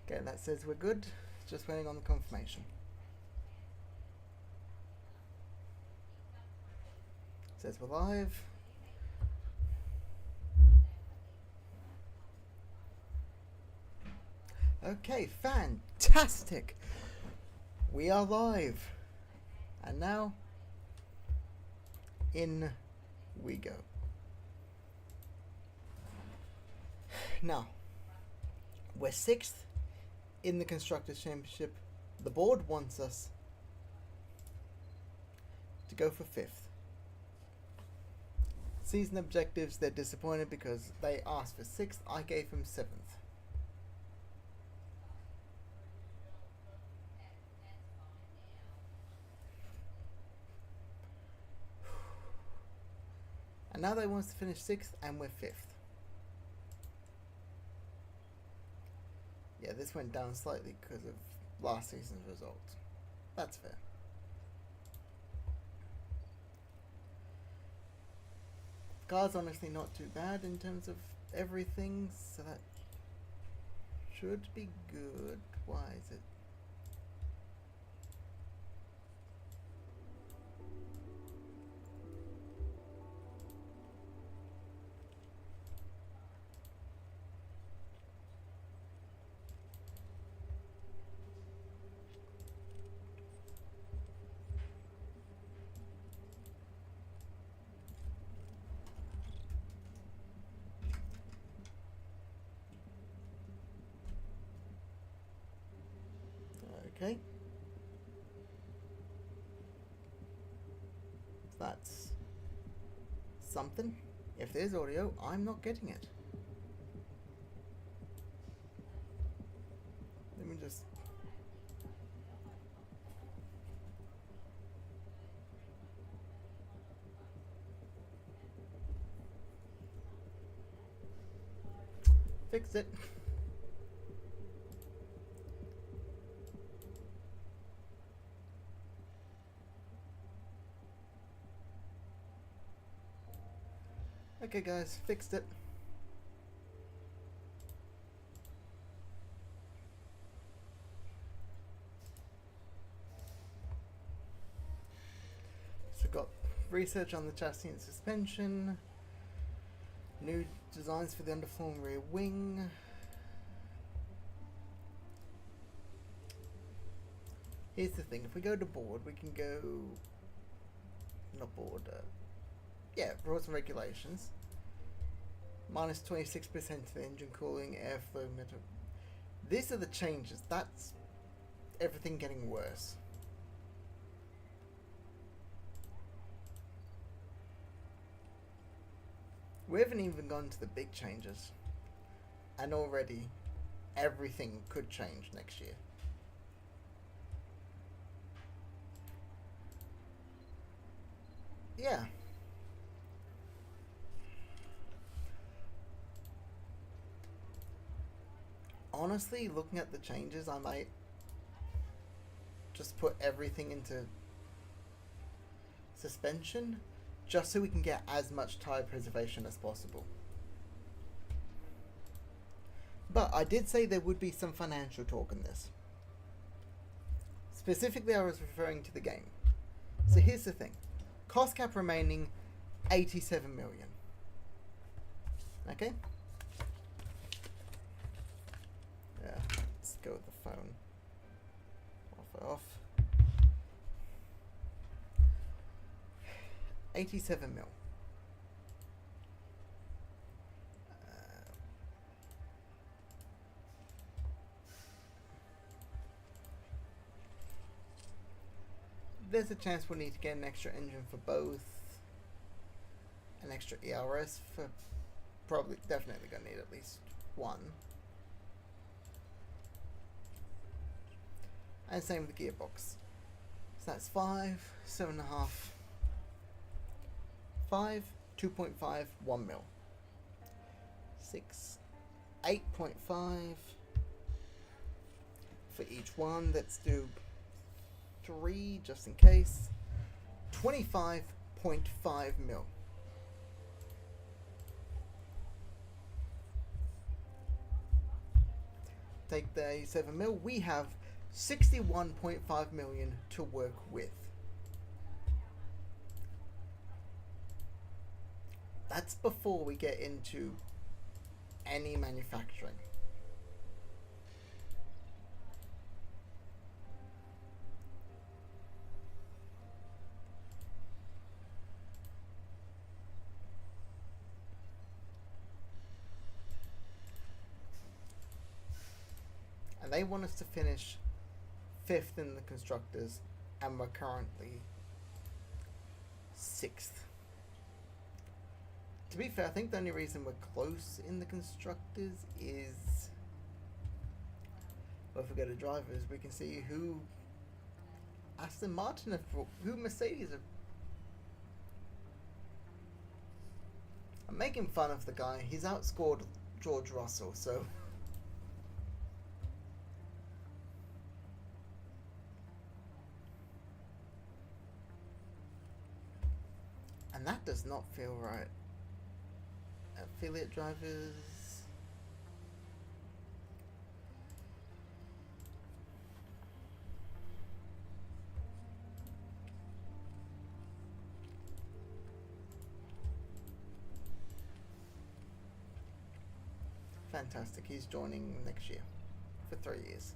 Okay, that says we're good. Just waiting on the confirmation. Says we're live. Okay, fantastic. We are live. And now, in we go. Now, we're 6th in the Constructors' Championship. The board wants us to go for 5th. Season objectives, they're disappointed because they asked for 6th. I gave them 7th. And now they want us to finish 6th and we're 5th. Yeah, this went down slightly because of last season's results. That's fair. Car's honestly not too bad in terms of everything, so that should be good. Why is it? Okay. That's something. If there's audio, I'm not getting it. Let me just... fix it. Okay guys, fixed it. So got research on the chassis and suspension, new designs for the underfloor and rear wing. Here's the thing, if we go to board, we can go... not board, yeah, rules and regulations. Minus 26% to the engine cooling, airflow, metal. These are the changes. That's everything getting worse. We haven't even gone to the big changes. And already everything could change next year. Yeah. Honestly, looking at the changes, I might just put everything into suspension, just so we can get as much tire preservation as possible. But I did say there would be some financial talk in this. Specifically, I was referring to the game. So here's the thing. Cost cap remaining 87 million. Okay? Yeah, let's go with the phone. Off. 87 mil. There's a chance we'll need to get an extra engine for both. An extra ERS for definitely gonna need at least one. And same with the gearbox. So that's 5, 7.5, 5, 2.5, 1 mil. 6, 8.5 for each one. Let's do 3 just in case. 25.5 mil. take the 87 mil. We have 61.5 million to work with. That's before we get into any manufacturing. And they want us to finish 5th in the constructors, and we're currently 6th. To be fair, I think the only reason we're close in the constructors is, well, if we go to drivers, we can see who Aston Martin have brought, who Mercedes have. I'm making fun of the guy. He's outscored George Russell, so. And that does not feel right. Affiliate drivers. Fantastic. He's joining next year for 3 years.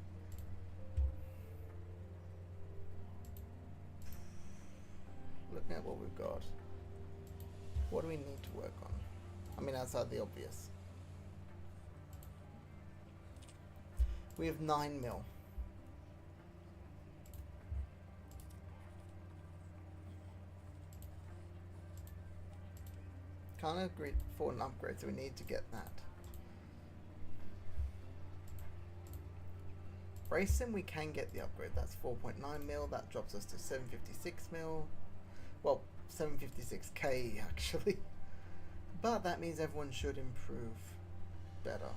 Looking at what we've got. What do we need to work on? I mean, outside the obvious. We have 9 mil. Can't agree for an upgrade, so we need to get that. Racing, we can get the upgrade. That's 4.9 mil. That drops us to 756 mil. Well, 756k actually. But that means everyone should improve better.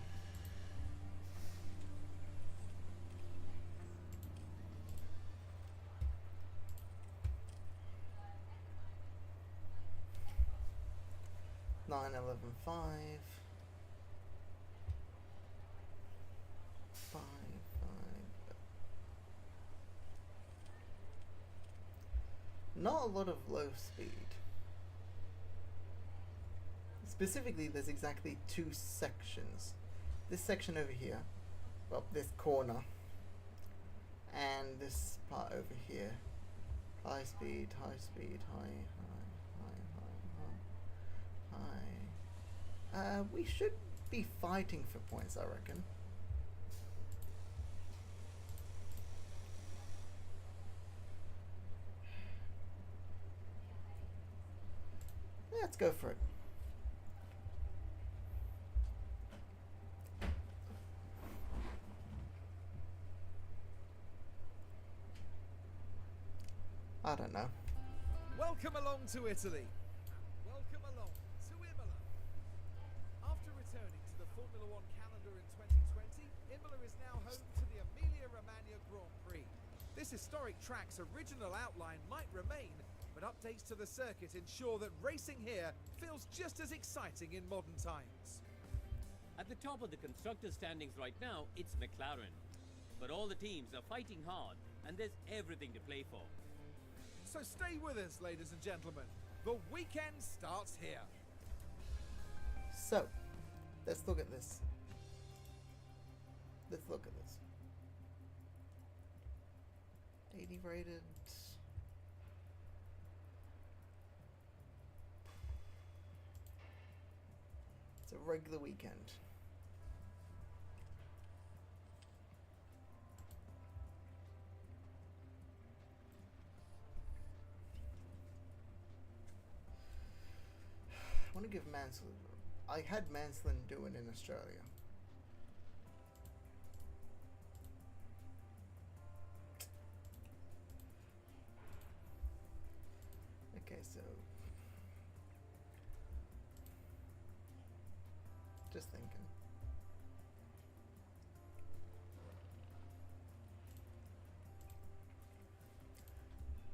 Nine, 11, 5. 5, 5. Not a lot of low speed. Specifically, there's exactly 2 sections. This section over here, well, this corner, and this part over here. High speed, high speed, high. We should be fighting for points, I reckon. Let's go for it. I don't know. Welcome along to Italy. Welcome along to Imola. After returning to the Formula One calendar in 2020, Imola is now home to the Emilia-Romagna Grand Prix. This historic track's original outline might remain, but updates to the circuit ensure that racing here feels just as exciting in modern times. At the top of the constructor standings right now, it's McLaren. But all the teams are fighting hard, and there's everything to play for. So stay with us, ladies and gentlemen. The weekend starts here. So, let's look at this. Let's look at this. 80 rated. It's a regular weekend. I want to give Mansell. I had Mansell do it in Australia. Okay, so just thinking.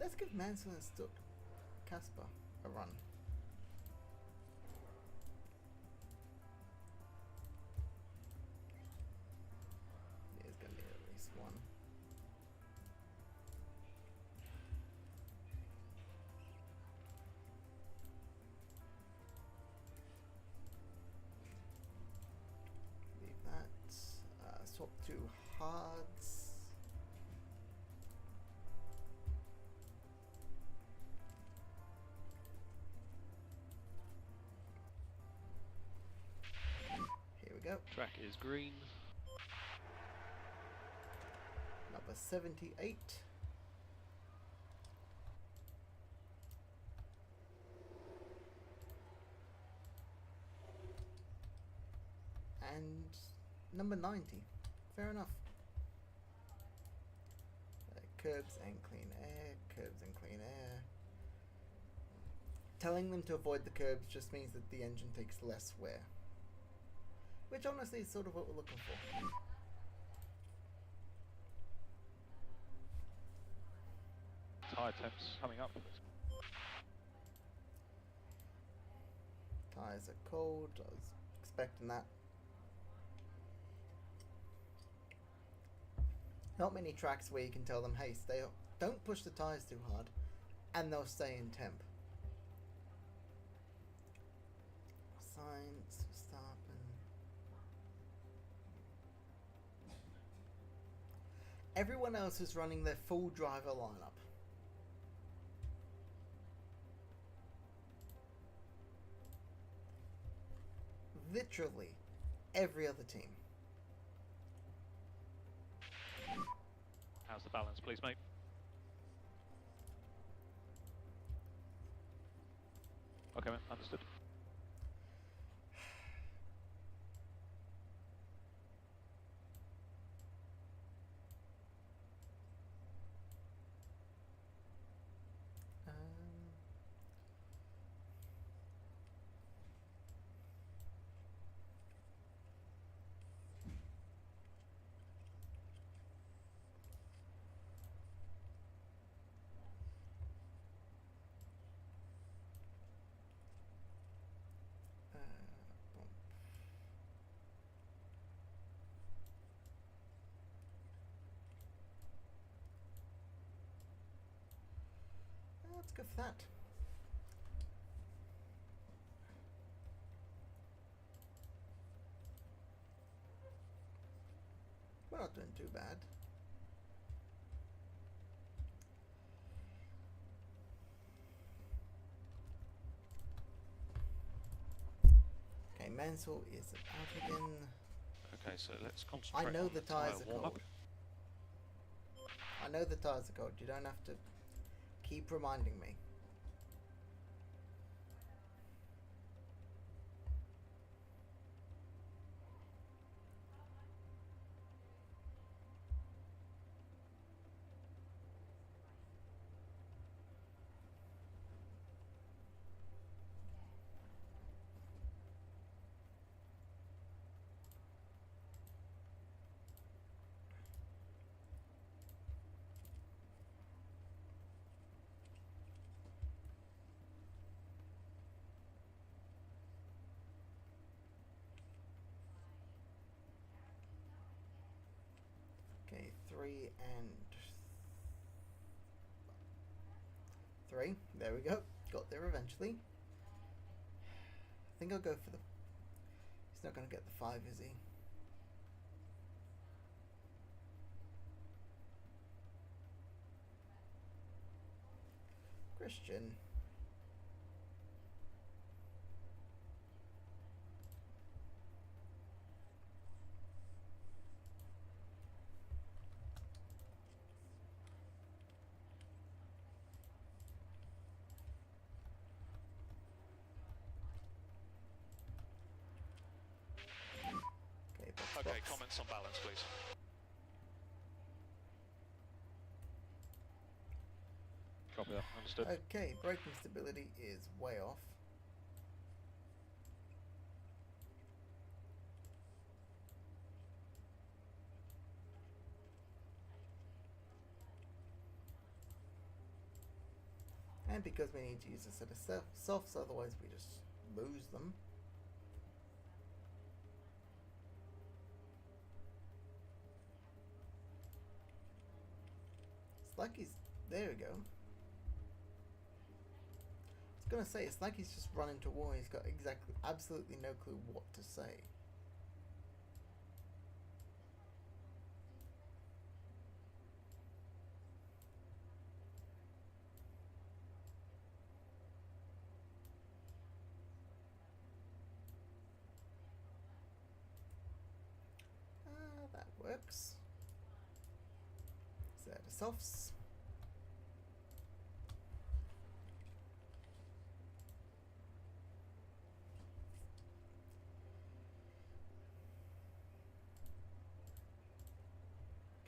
Let's give Mansell and Stuck Casper a run. 2 hards. Here we go. Track is green. Number 78. And number 90. Fair enough. Curbs and clean air, curbs and clean air. Telling them to avoid the curbs just means that the engine takes less wear. Which honestly is sort of what we're looking for. Tyre temps coming up. Tyres are cold, I was expecting that. Not many tracks where you can tell them, hey, stay up, don't push the tyres too hard, and they'll stay in temp. Signs, stopping. Everyone else is running their full driver lineup. Literally every other team. How's the balance, please, mate? Okay, mate, understood. Let's go for that. We're not doing too bad. Okay, Mansell is out again. Okay, so let's concentrate I know on the tyres are warm-up. cold. I know the tyres are cold. You don't have to keep reminding me. Okay, 3 and 3. There we go. Got there eventually. I think I'll go for the... He's not going to get the 5, is he? Christian. Okay, comments on balance, please. Copy that, understood. Okay, braking stability is way off. And because we need to use a set of softs, otherwise we just lose them. It's like he's... There we go. I was gonna say, it's like he's just run into war. He's got absolutely no clue what to say. softs.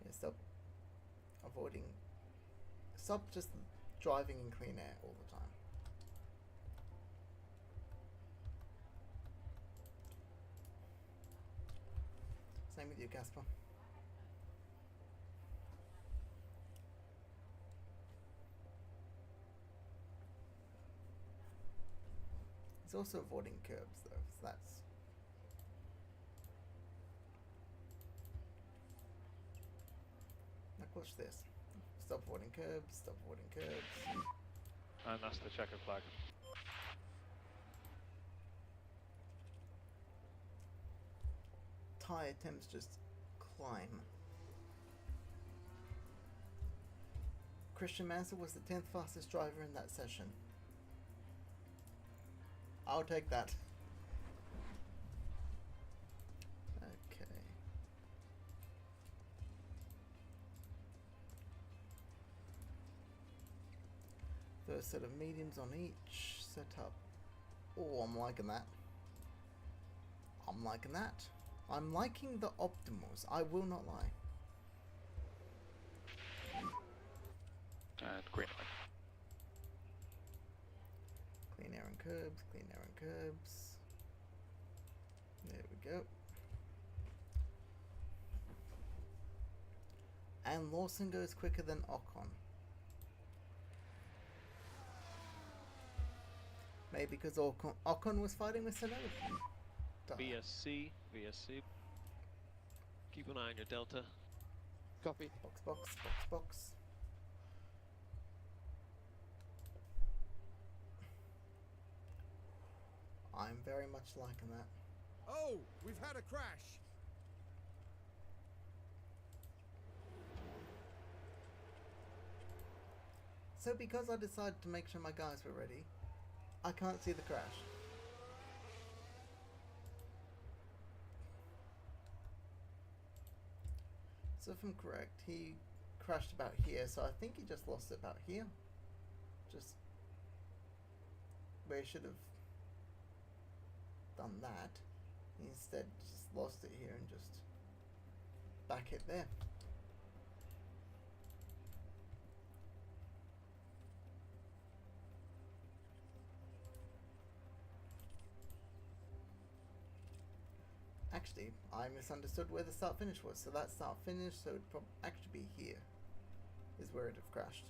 Okay, stop avoiding. Stop just driving in clean air all the time. Same with you, Casper. He's also avoiding curbs though, so that's... Like, watch this. Stop avoiding curbs, stop avoiding curbs. And that's the checker flag. Ty attempts just climb. Christian Mansell was the 10th fastest driver in that session. I'll take that. Okay. First set of mediums on each. Set up. Oh, I'm liking that. I'm liking that. I'm liking the optimals, I will not lie. And green light. Clean air and curbs, clean air and curbs. There we go. And Lawson goes quicker than Ocon. Maybe because Ocon was fighting with Sonoda. VSC. Keep an eye on your delta. Copy. Box. I'm very much liking that. Oh, we've had a crash. So because I decided to make sure my guys were ready, I can't see the crash. So if I'm correct, he crashed about here, so I think he just lost it about here. Just where he should have done that. He instead just lost it here and just back it there. Actually, I misunderstood where the start finish was. So that start finish, so it'd probably actually be here, is where it'd have crashed.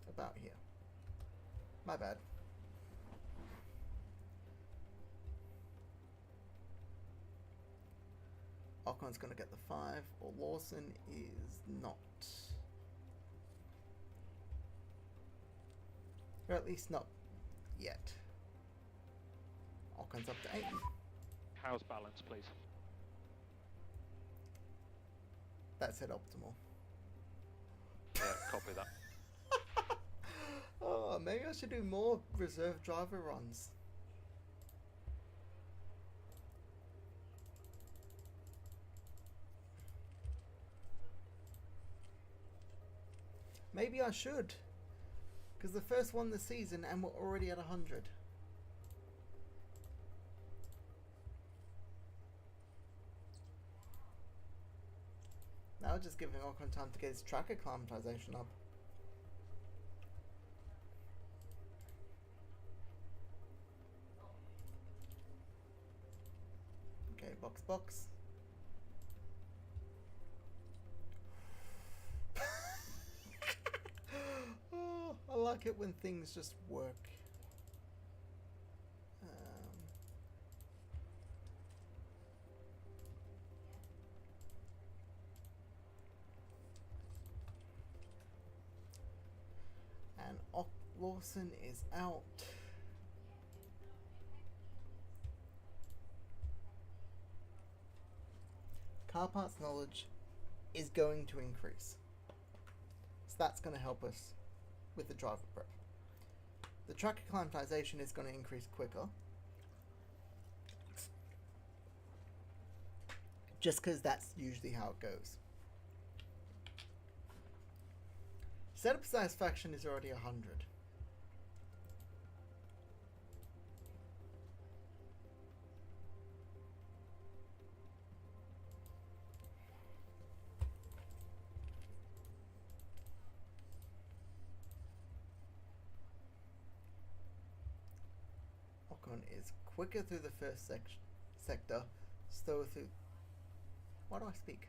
About here. My bad. Ocon's gonna get the 5, or Lawson is not. Or at least not yet. Ocon's up to 8. How's balance, please? That's it, optimal. Yeah, copy that. Oh, maybe I should do more reserve driver runs. Maybe I should. Because the first one this season and we're already at 100. Now just giving Ocon time to get his track acclimatization up. Okay, box. Oh, I like it when things just work. And Lawson is out. Car parts knowledge is going to increase. So that's going to help us with the driver prep. The track acclimatization is going to increase quicker. just because that's usually how it goes. Setup satisfaction is already 100. Ocon is quicker through the first sector, slower through... Why do I speak?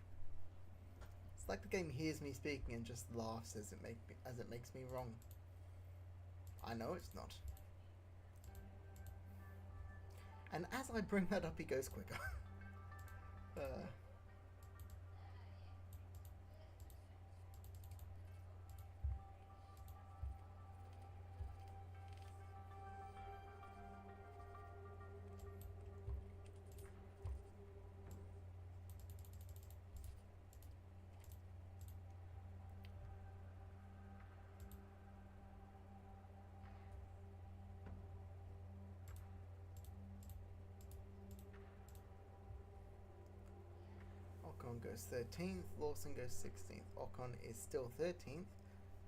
It's like the game hears me speaking and just laughs as it makes me wrong. I know it's not. And as I bring that up, he goes quicker. Ocon goes 13th, Lawson goes 16th. Ocon is still 13th,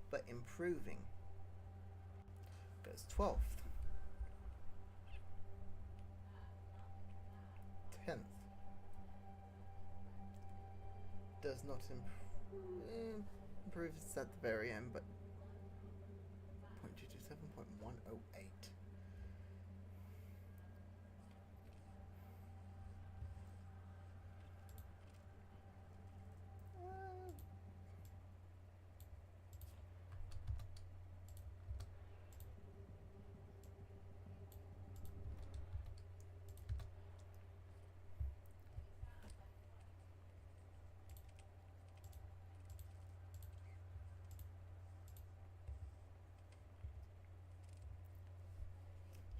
but improving. Goes 12th. 10th. Does not improve, it's at the very end, but 0.227.108.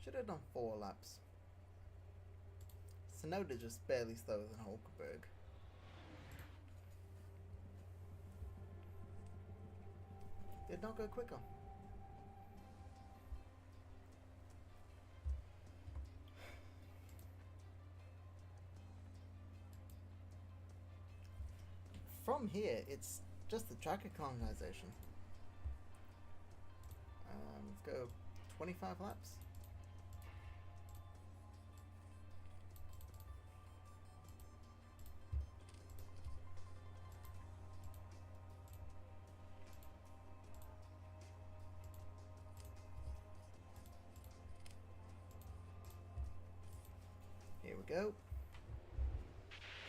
Should have done 4 laps. Sonoda just barely slower than Hulkenberg. Did not go quicker. From here, it's just the track acclimatization. Let's go 25 laps. Here we go.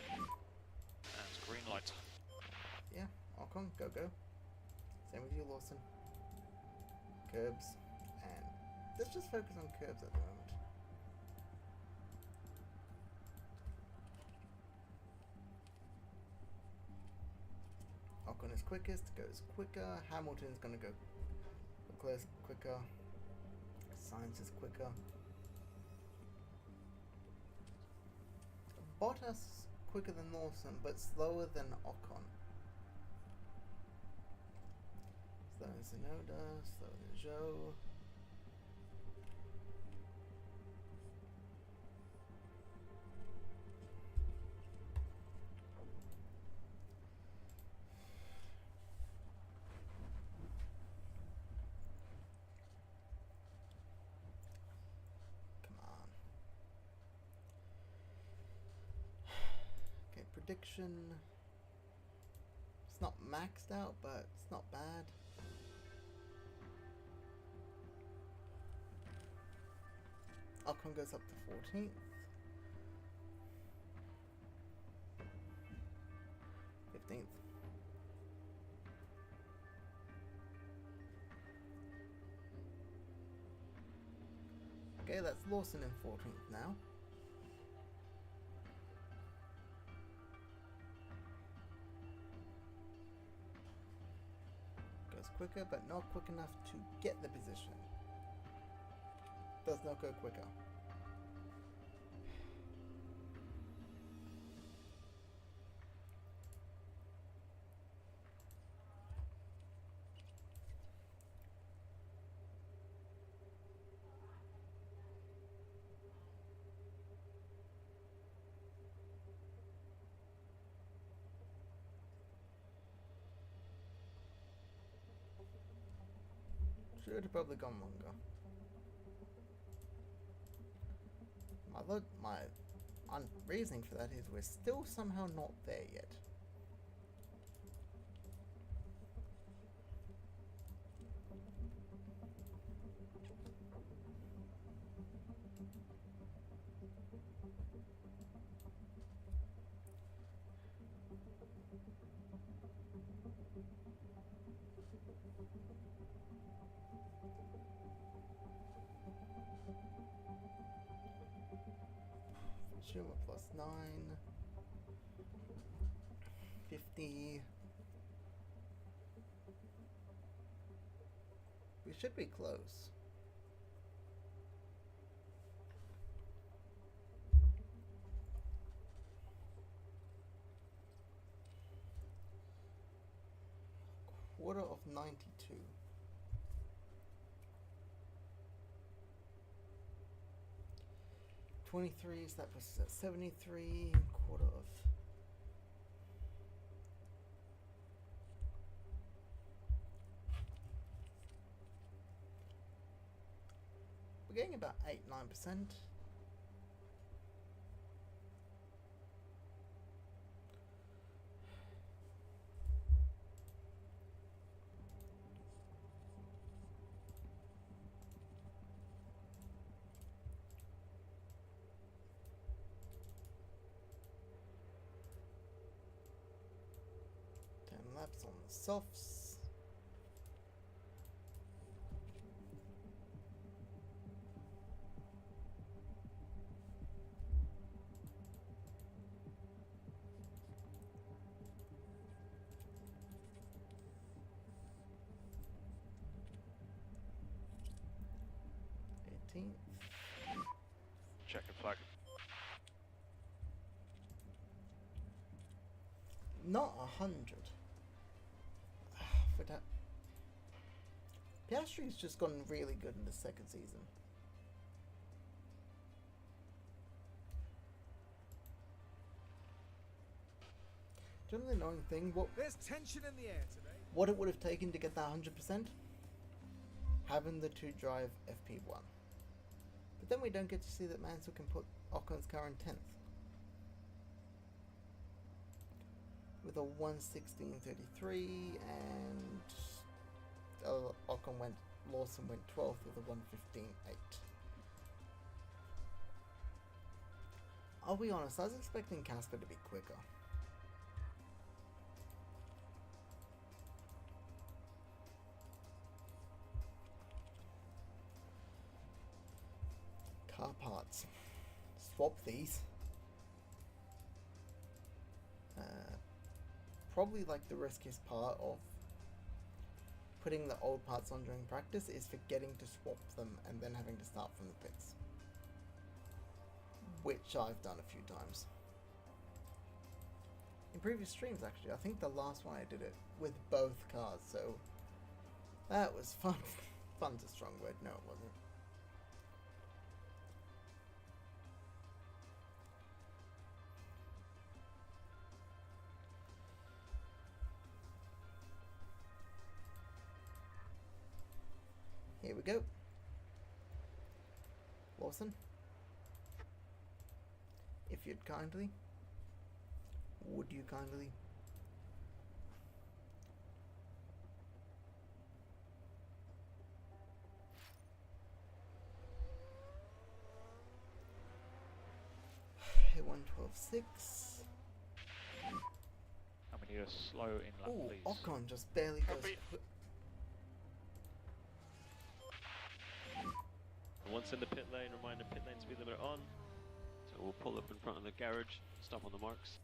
That's green light. Yeah, Ocon, go. Same with you, Lawson. Curbs, and let's just focus on curbs at the moment. Ocon is quickest, goes quicker. Hamilton's gonna go close quicker. Sainz is quicker. Bottas quicker than Lawson, but slower than Ocon. Slower than Sonoda, slower than Zhou. Prediction. It's not maxed out, but it's not bad. Ocon goes up to 14th. 15th. Okay, that's Lawson in 14th now. Quicker, but not quick enough to get the position. Does not go quicker. Should have probably gone longer. My reasoning for that is we're still somehow not there yet. Plus 9, 50. We should be close. Quarter of 92. So that was 73, quarter of. We're getting about 8-9%. Laps on the softs. Checking flag. Not 100. For that, Piastri's just gotten really good in the second season. Do you know the annoying thing? There's tension in the air today. What it would have taken to get that 100%? Having the 2-drive FP1. But then we don't get to see that Mansell can put Ocon's car in 10th. With a 1:16.33 and Lawson went 12th with a 1:15.8. I'll be honest, I was expecting Casper to be quicker. Car parts. Swap these. Probably like the riskiest part of putting the old parts on during practice is forgetting to swap them and then having to start from the pits, which I've done a few times in previous streams. Actually, I think the last one I did it with both cars, so that was fun. Fun's a strong word. No, it wasn't. Here we go. Lawson, if you'd kindly, would you kindly? Hit 1:12.6. And we need a slow in lap, Ooh, please. Ocon just barely goes. Once in the pit lane, remind the pit lane speed limiter on. So we'll pull up in front of the garage, stop on the marks.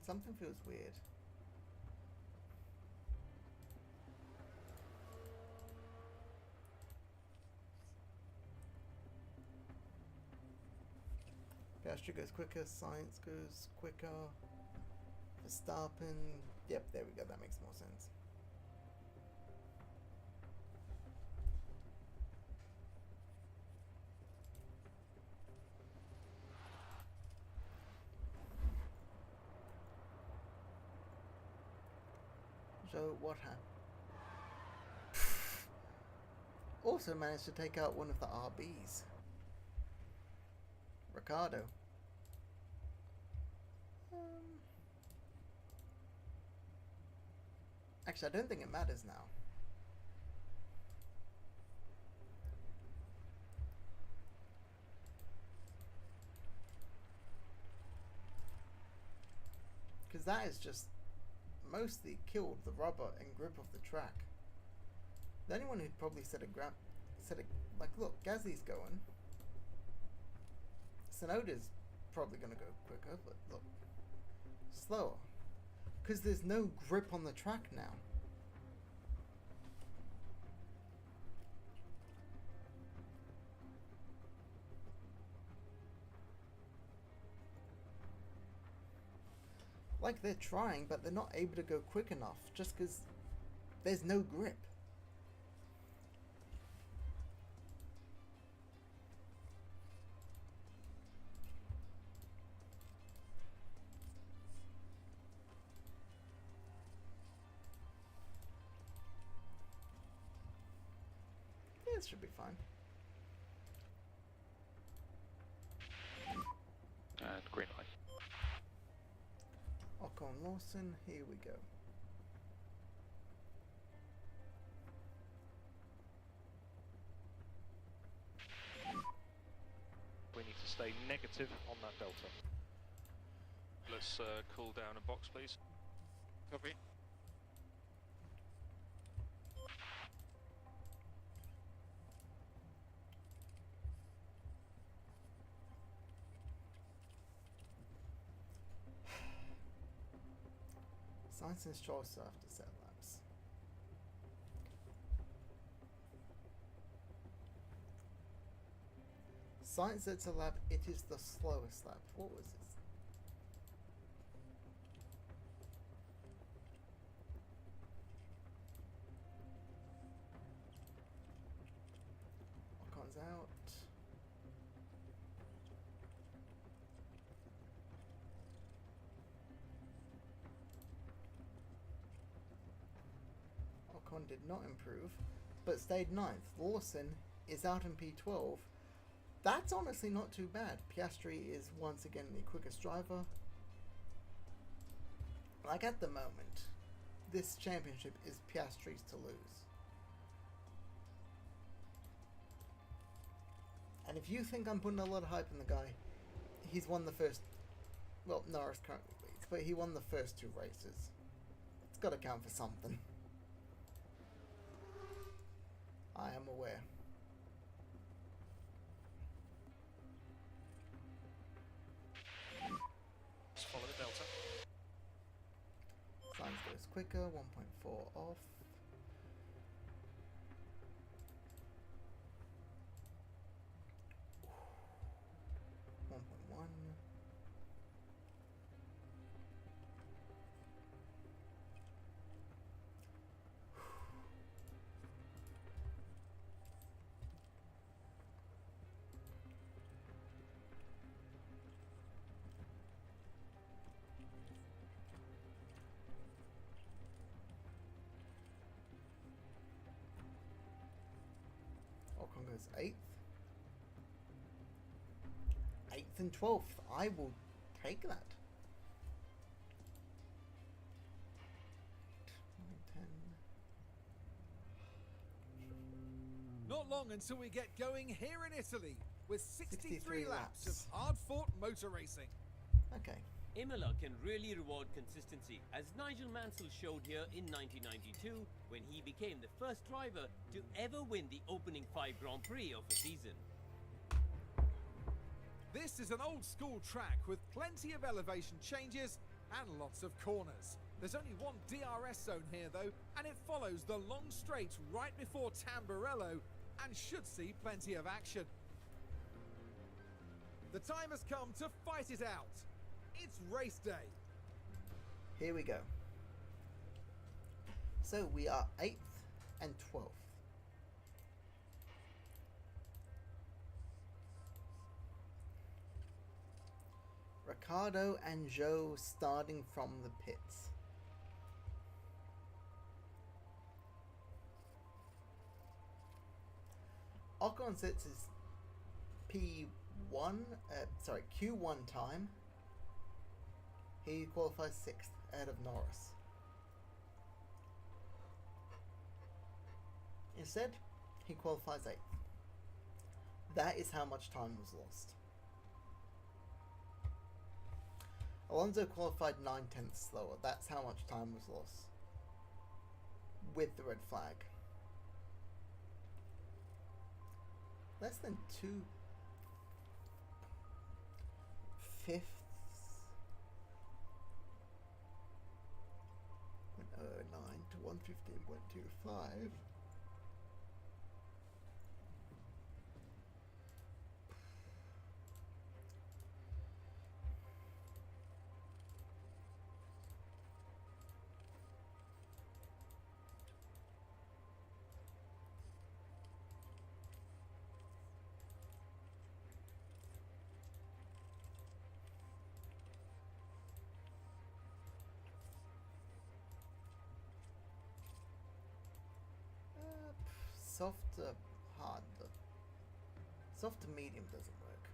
Something feels weird. Piastri goes quicker, Science goes quicker. Verstappen, yep, there we go, that makes more sense. So what happened? Also managed to take out one of the RBs. Ricardo. Actually, I don't think it matters now. Because that has just mostly killed the rubber and grip of the track. The only one who'd probably like, look, Gasly's going. Sonoda's probably going to go quicker, but look, slower. Because there's no grip on the track now. Like, they're trying, but they're not able to go quick enough just because there's no grip. Yeah, it should be fine. And green light. Ocon Lawson, here we go. We need to stay negative on that delta. Let's cool down a box, please. Copy. Science and Stroll still have to set laps. Science sets a lap, it is the slowest lap. What was this? Ocon's out. Ocon did not improve, but stayed 9th. Lawson is out in P12. That's honestly not too bad. Piastri is once again the quickest driver. Like, at the moment, this championship is Piastri's to lose. And if you think I'm putting a lot of hype in the guy, he's won the first... Well, Norris currently leads, but he won the first 2 races. It's got to count for something. I am aware. Let's follow the delta. Sainz goes quicker, 1.4 off. Ocon goes 8th. 8th and 12th. I will take that. 9, 10. Not long until we get going here in Italy with 63 63 laps laps. of hard-fought motor racing. Okay. Imola can really reward consistency, as Nigel Mansell showed here in 1992 when he became the first driver to ever win the opening 5 Grand Prix of a season. This is an old-school track with plenty of elevation changes and lots of corners. There's only one DRS zone here though, and it follows the long straight right before Tamburello and should see plenty of action. The time has come to fight it out. It's race day. Here we go. So we are 8th and 12th. Ricardo and Joe starting from the pits. Ocon sets his P1, Q1 time. He qualifies 6th ahead of Norris. Instead, he qualifies 8th. That is how much time was lost. Alonso qualified 9/10 slower. That's how much time was lost with the red flag. Less than 2/5 0.09 to 115.25. Soft to hard. Soft to medium doesn't work.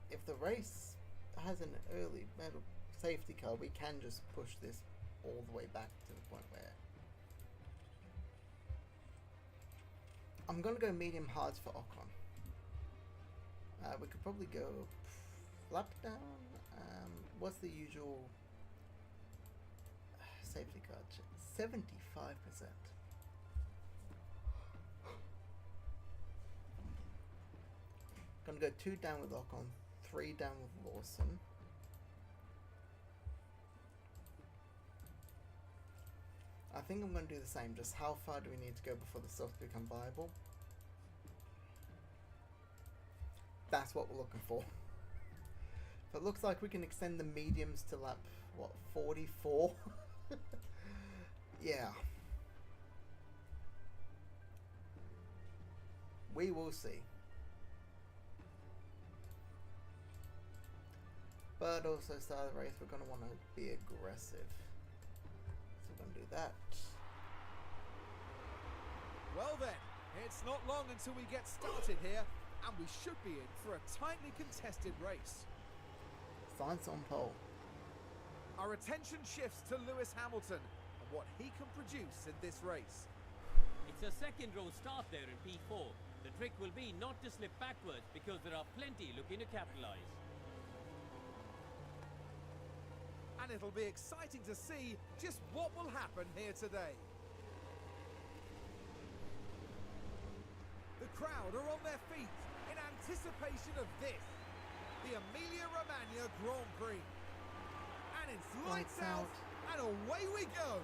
If the race has an early metal safety car, we can just push this all the way back to the point where I'm gonna go medium hards for Ocon. We could probably go lap down. What's the usual safety car? 75%. Gonna go 2 down with Ocon, 3 down with Lawson. I think I'm going to do the same. Just how far do we need to go before the softs become viable? That's what we're looking for. If it looks like we can extend the mediums to lap, what, 44? Yeah. We will see. But also start of the race, we're going to want to be aggressive. So we're going to do that. Well then, it's not long until we get started here, and we should be in for a tightly contested race. Sainz on pole. Our attention shifts to Lewis Hamilton and what he can produce in this race. It's a second row start there in P4. The trick will be not to slip backwards because there are plenty looking to capitalize. And it'll be exciting to see just what will happen here today. The crowd are on their feet in anticipation of this, the Emilia-Romagna Grand Prix. And it's lights out and away we go.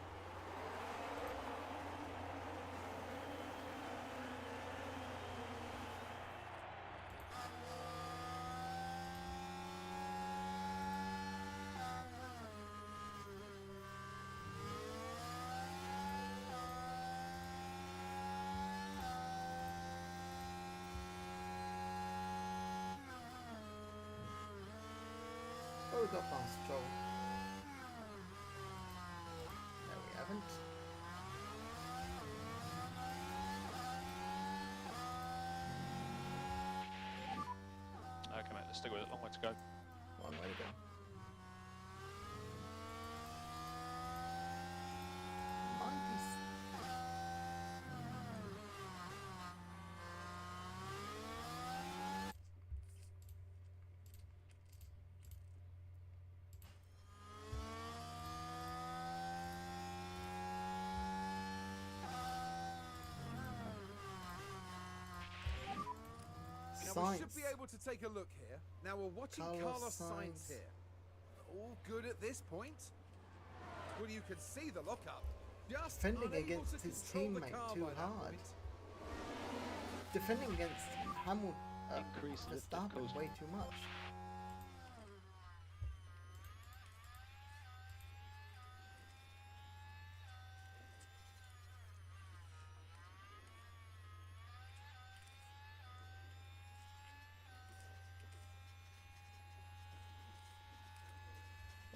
Oh, we got past Stroll. No, we haven't. Okay, mate, let's stick with it. Long way to go. One way to go. Might be Now we should Sainz. be able to take a look here. Now we're watching Carlos Carlos Sainz Sainz. here. All good at this point. Well, you can see the lockup. Just Defending unable against to his control the teammate car too by that hard. point. Defending against Hamilton, Increase lift and Verstappen coast. way too much.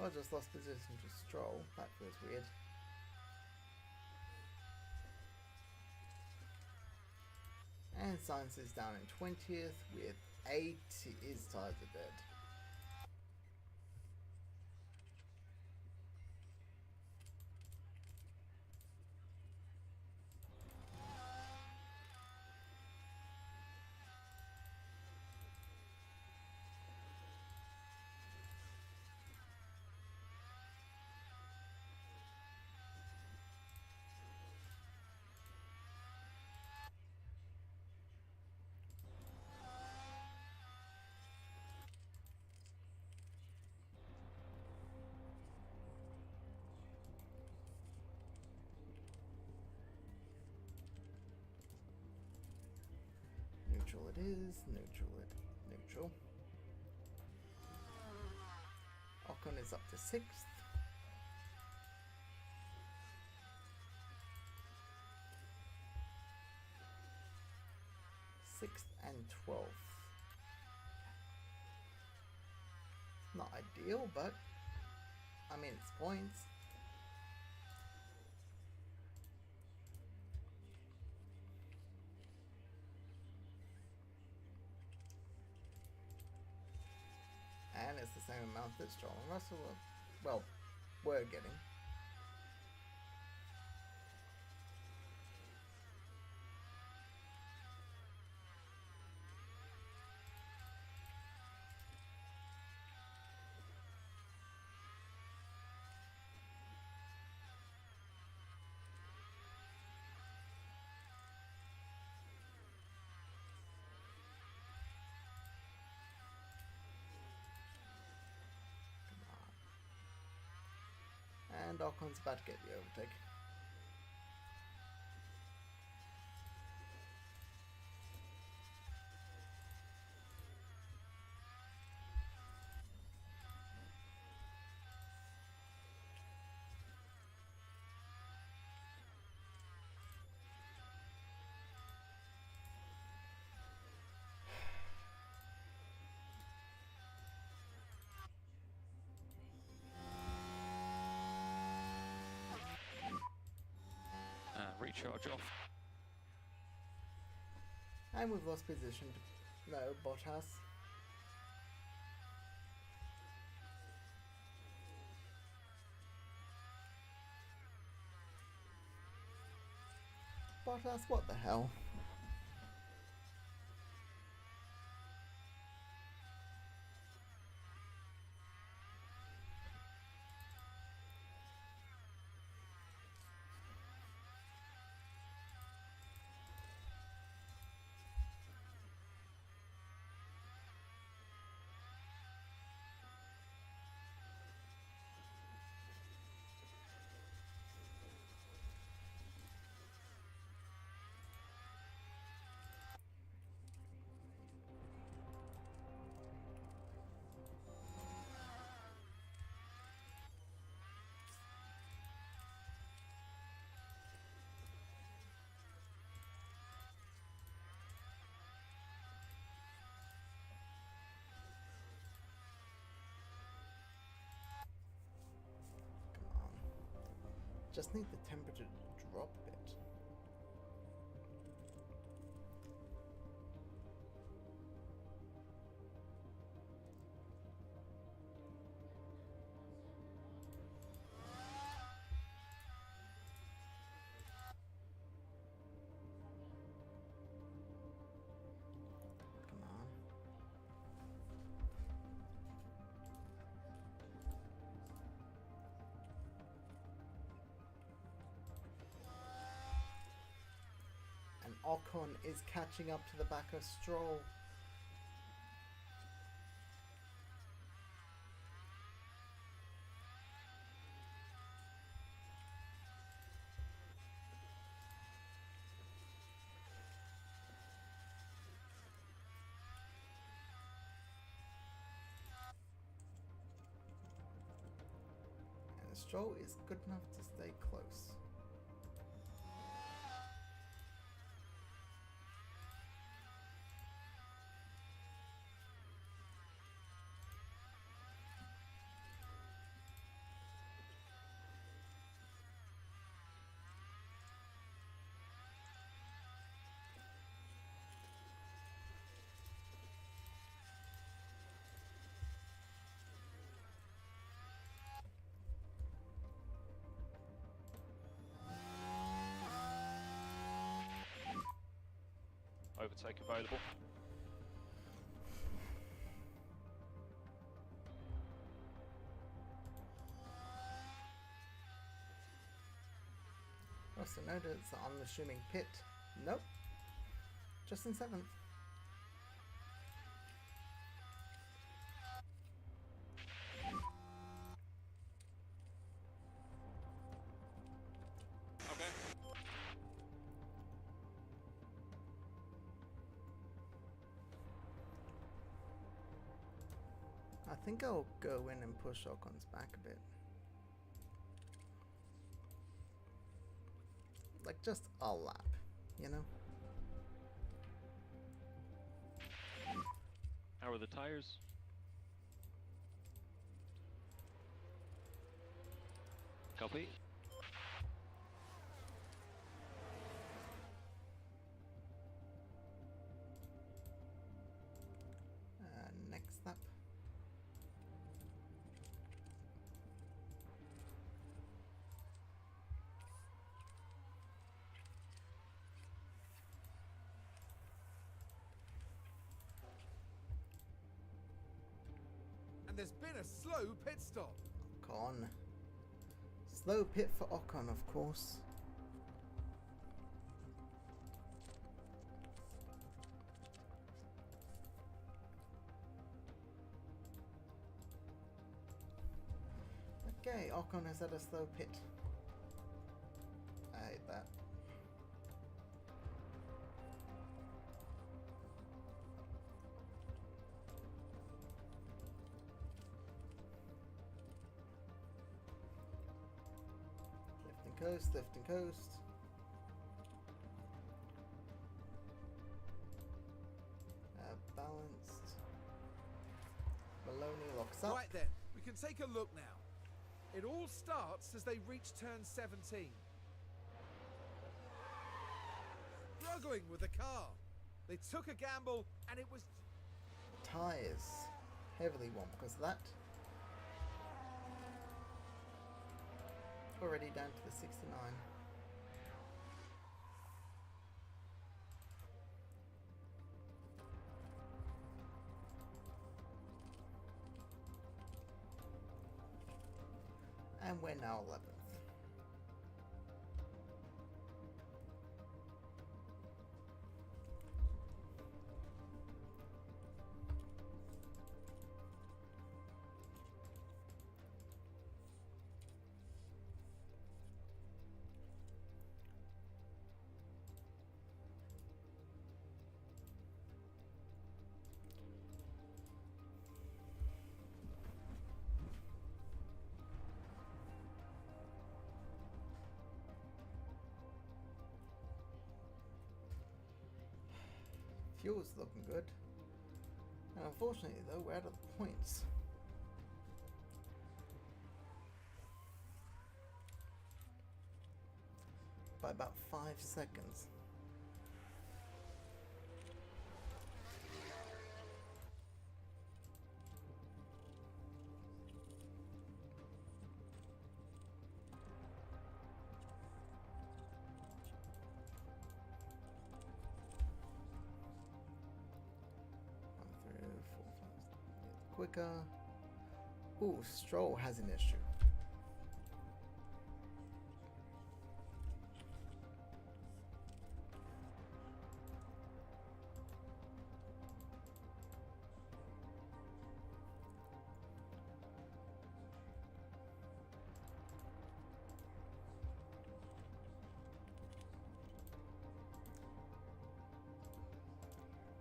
I just lost position to Stroll. That feels weird. And Sainz is down in 20th with 8. His tyres are dead. Neutral it is. Neutral. Ocon is up to 6th. 6th and 12th. Not ideal, but I mean it's points. And it's the same amount that Stroll and Russell were getting. And Ocon's about to get the overtake. Recharge off. And we've lost position to Bottas. Bottas, what the hell? Just need the temperature to drop a bit. Come on. And Ocon is catching up to the back of Stroll. Stroll is good enough to stay close. Overtake available. Also noted, so I'm assuming pit. Nope. Just in 7th. Okay. I think I'll go in and push Ocon's back a bit. Like just a lap, you know? How are the tires? Copy. Next lap. And there's been a slow pit stop. Ocon. Slow pit for Ocon, of course. Okay, Ocon has had a slow pit. I hate that. Lift and coast. Balanced. Maloney locks up. Right then, we can take a look now. It all starts as they reach turn 17. Struggling with the car. They took a gamble and it was... Tyres. Heavily won because of that. Already down to the 69. And we're now 11th. Fuel's looking good. And unfortunately though, we're out of the points. By about 5 seconds. Quicker. Ooh, Stroll has an issue.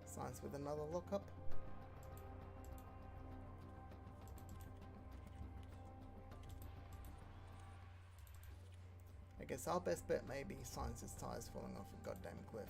Signs with another lookup. guess our best bet may be Science's tires falling off a goddamn cliff.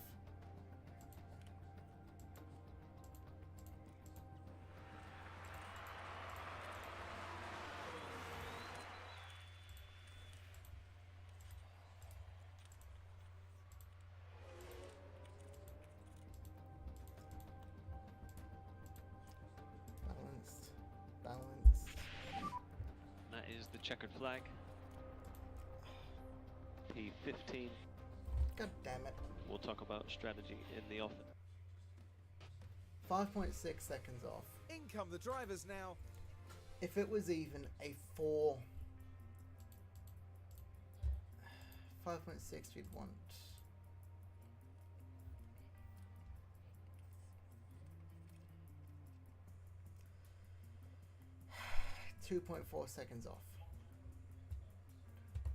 Balanced. Balanced. That is the checkered flag. P15. God damn it. We'll talk about strategy in the off. 5.6 seconds off. In come the drivers now. If it was even a 4... 5.6 we'd want... 2.4 seconds off.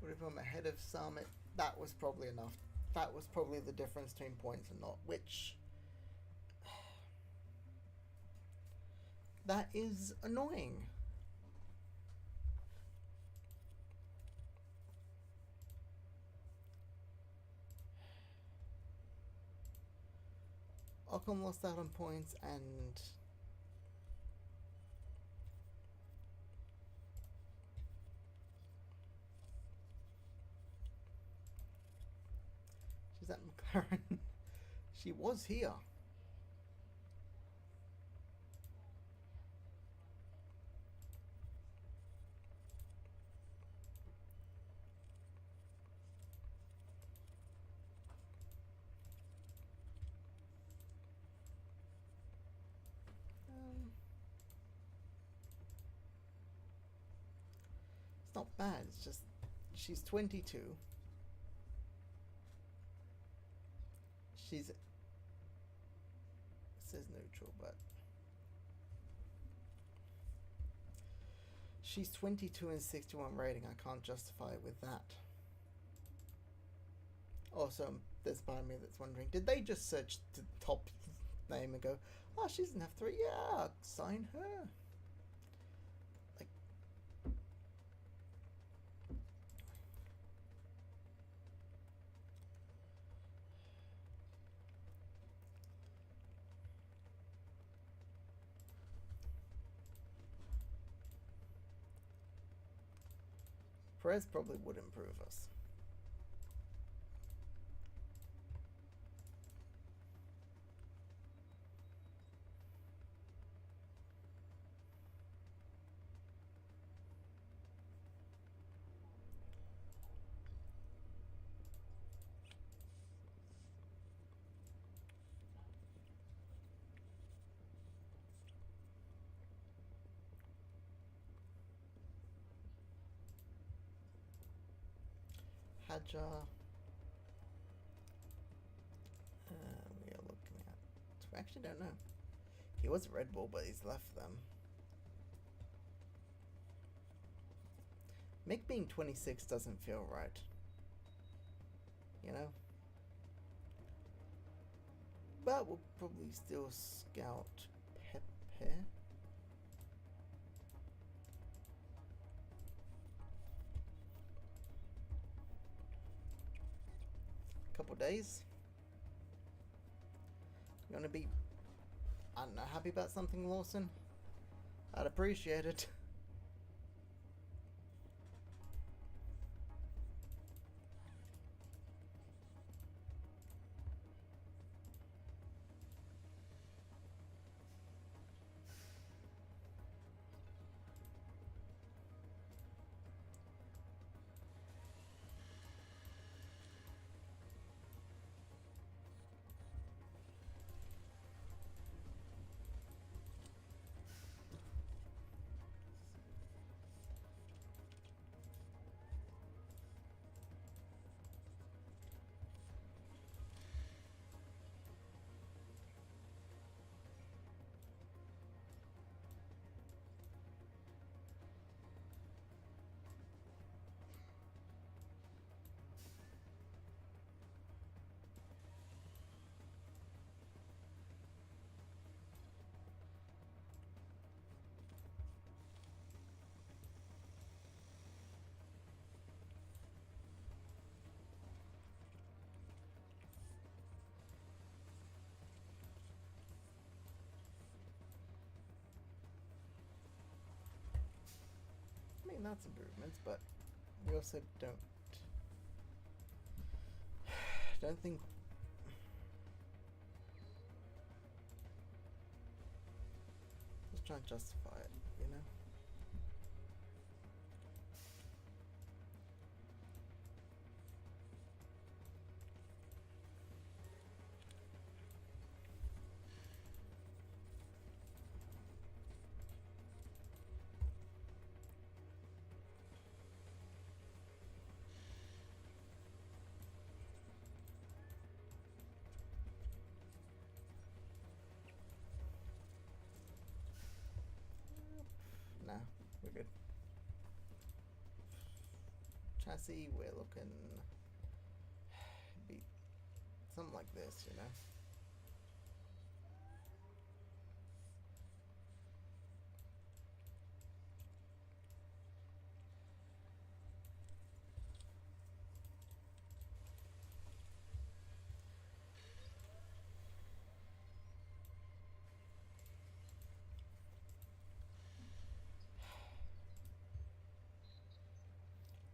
Would have been ahead of Summit. That was probably enough. That was probably the difference between points and not, which... That is annoying. Ocon lost out on points and... She's at McLaren. She was here. It's not bad, it's just she's 22. She's, it says neutral, but she's 22 and 61 rating. I can't justify it with that. Also, there's part of me that's wondering, did they just search the top name and go, oh, she's an F3, yeah, sign her. Like, Perez probably would improve us. Hadjar. We are looking at. I actually don't know. He was at Red Bull, but he's left them. Mick being 26 doesn't feel right. You know? But we'll probably still scout Pepe. Couple days. You want to be, I don't know, happy about something, Lawson? I'd appreciate it. think that's improvements, but we also don't think. Just trying to justify it, you know. Nah, we're good. Chassis, we're looking be something like this, you know.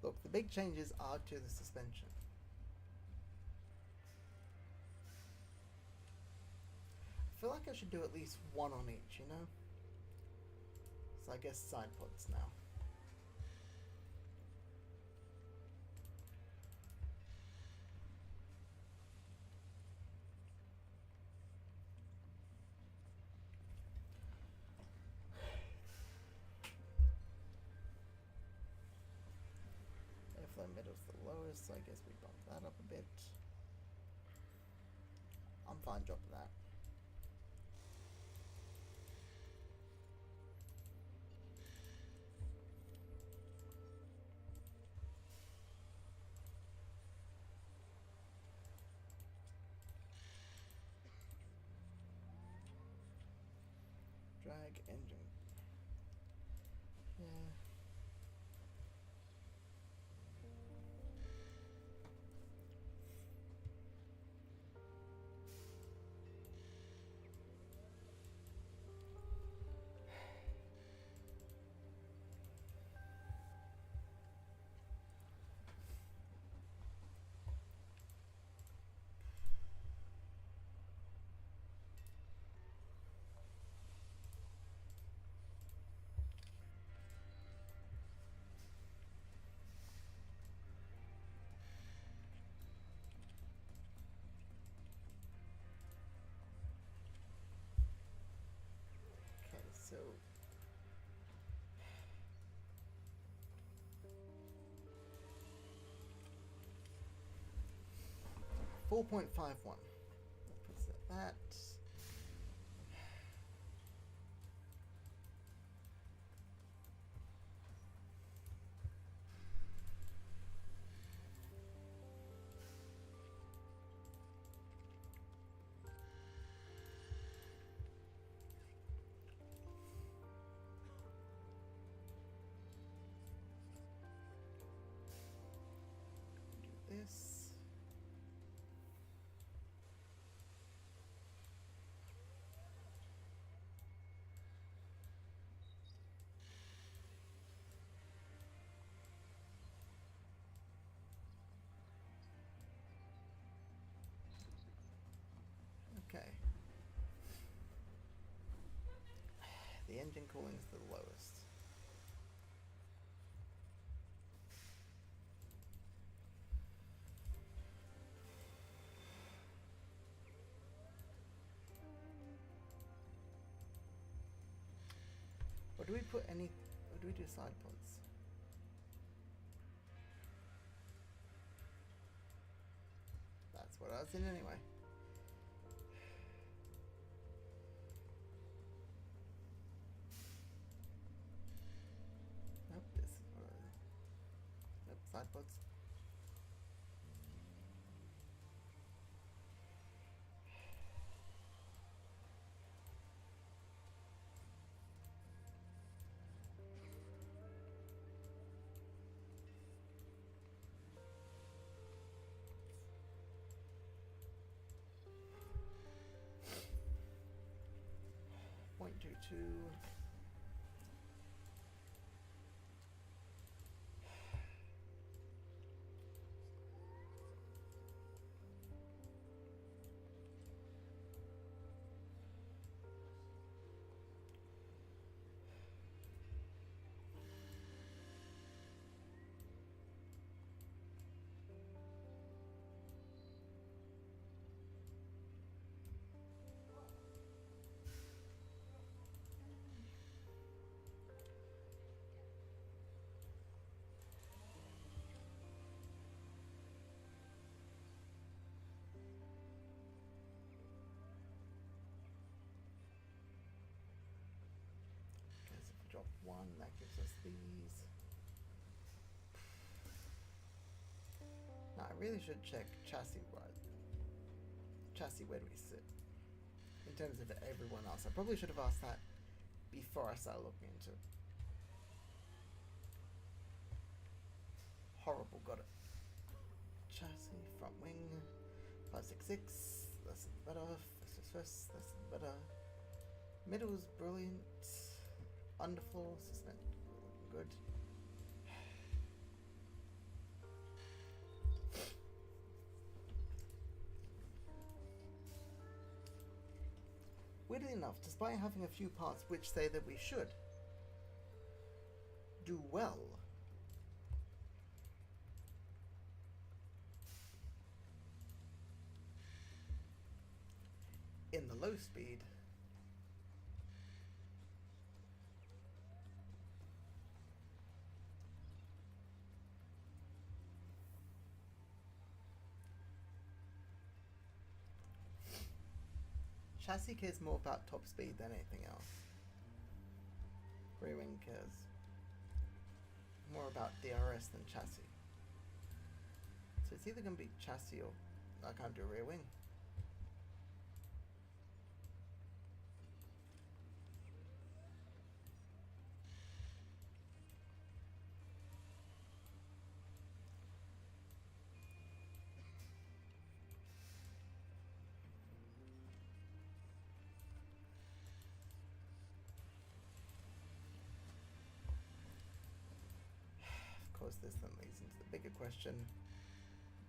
Look, the big changes are to the suspension. I feel like I should do at least one on each, you know? So I guess side pods now. Airflow middle's the lowest, so I guess we bump that up a bit. I'm fine dropping that. Drag engine. Yeah. Okay, so 4.51. Puts it at that. This. Okay. The engine cooling is the lowest. Or do we put any, or do we do side pods? That's what I was in anyway. Nope, this is what I, nope, side pods. .22. really should check chassis right. Chassis, where do we sit? In terms of everyone else. I probably should have asked that before I started looking into it. Horrible, got it. Chassis, front wing, 566, less than better, first, less than better. Middle's brilliant, underfloor, suspended, good. Weirdly enough, despite having a few parts which say that we should do well, in the low speed, chassis cares more about top speed than anything else. Rear wing cares more about DRS than chassis. So it's either going to be chassis or I can't do rear wing. Of course, this then leads into the bigger question: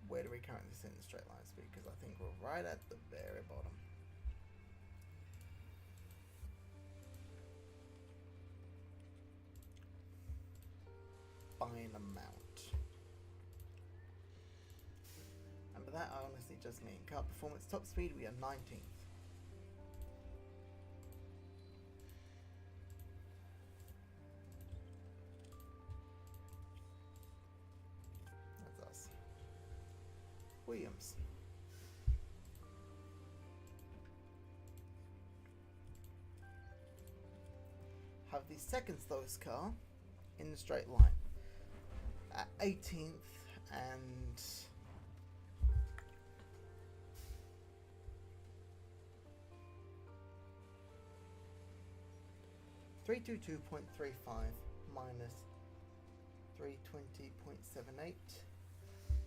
where do we currently sit in straight line speed? Because I think we're right at the very bottom. By an amount. And by that, I honestly just mean car performance top speed, we are 19th. That's us. Williams. Have the second slowest car in the straight line at 18th and 322.35 minus 320.78,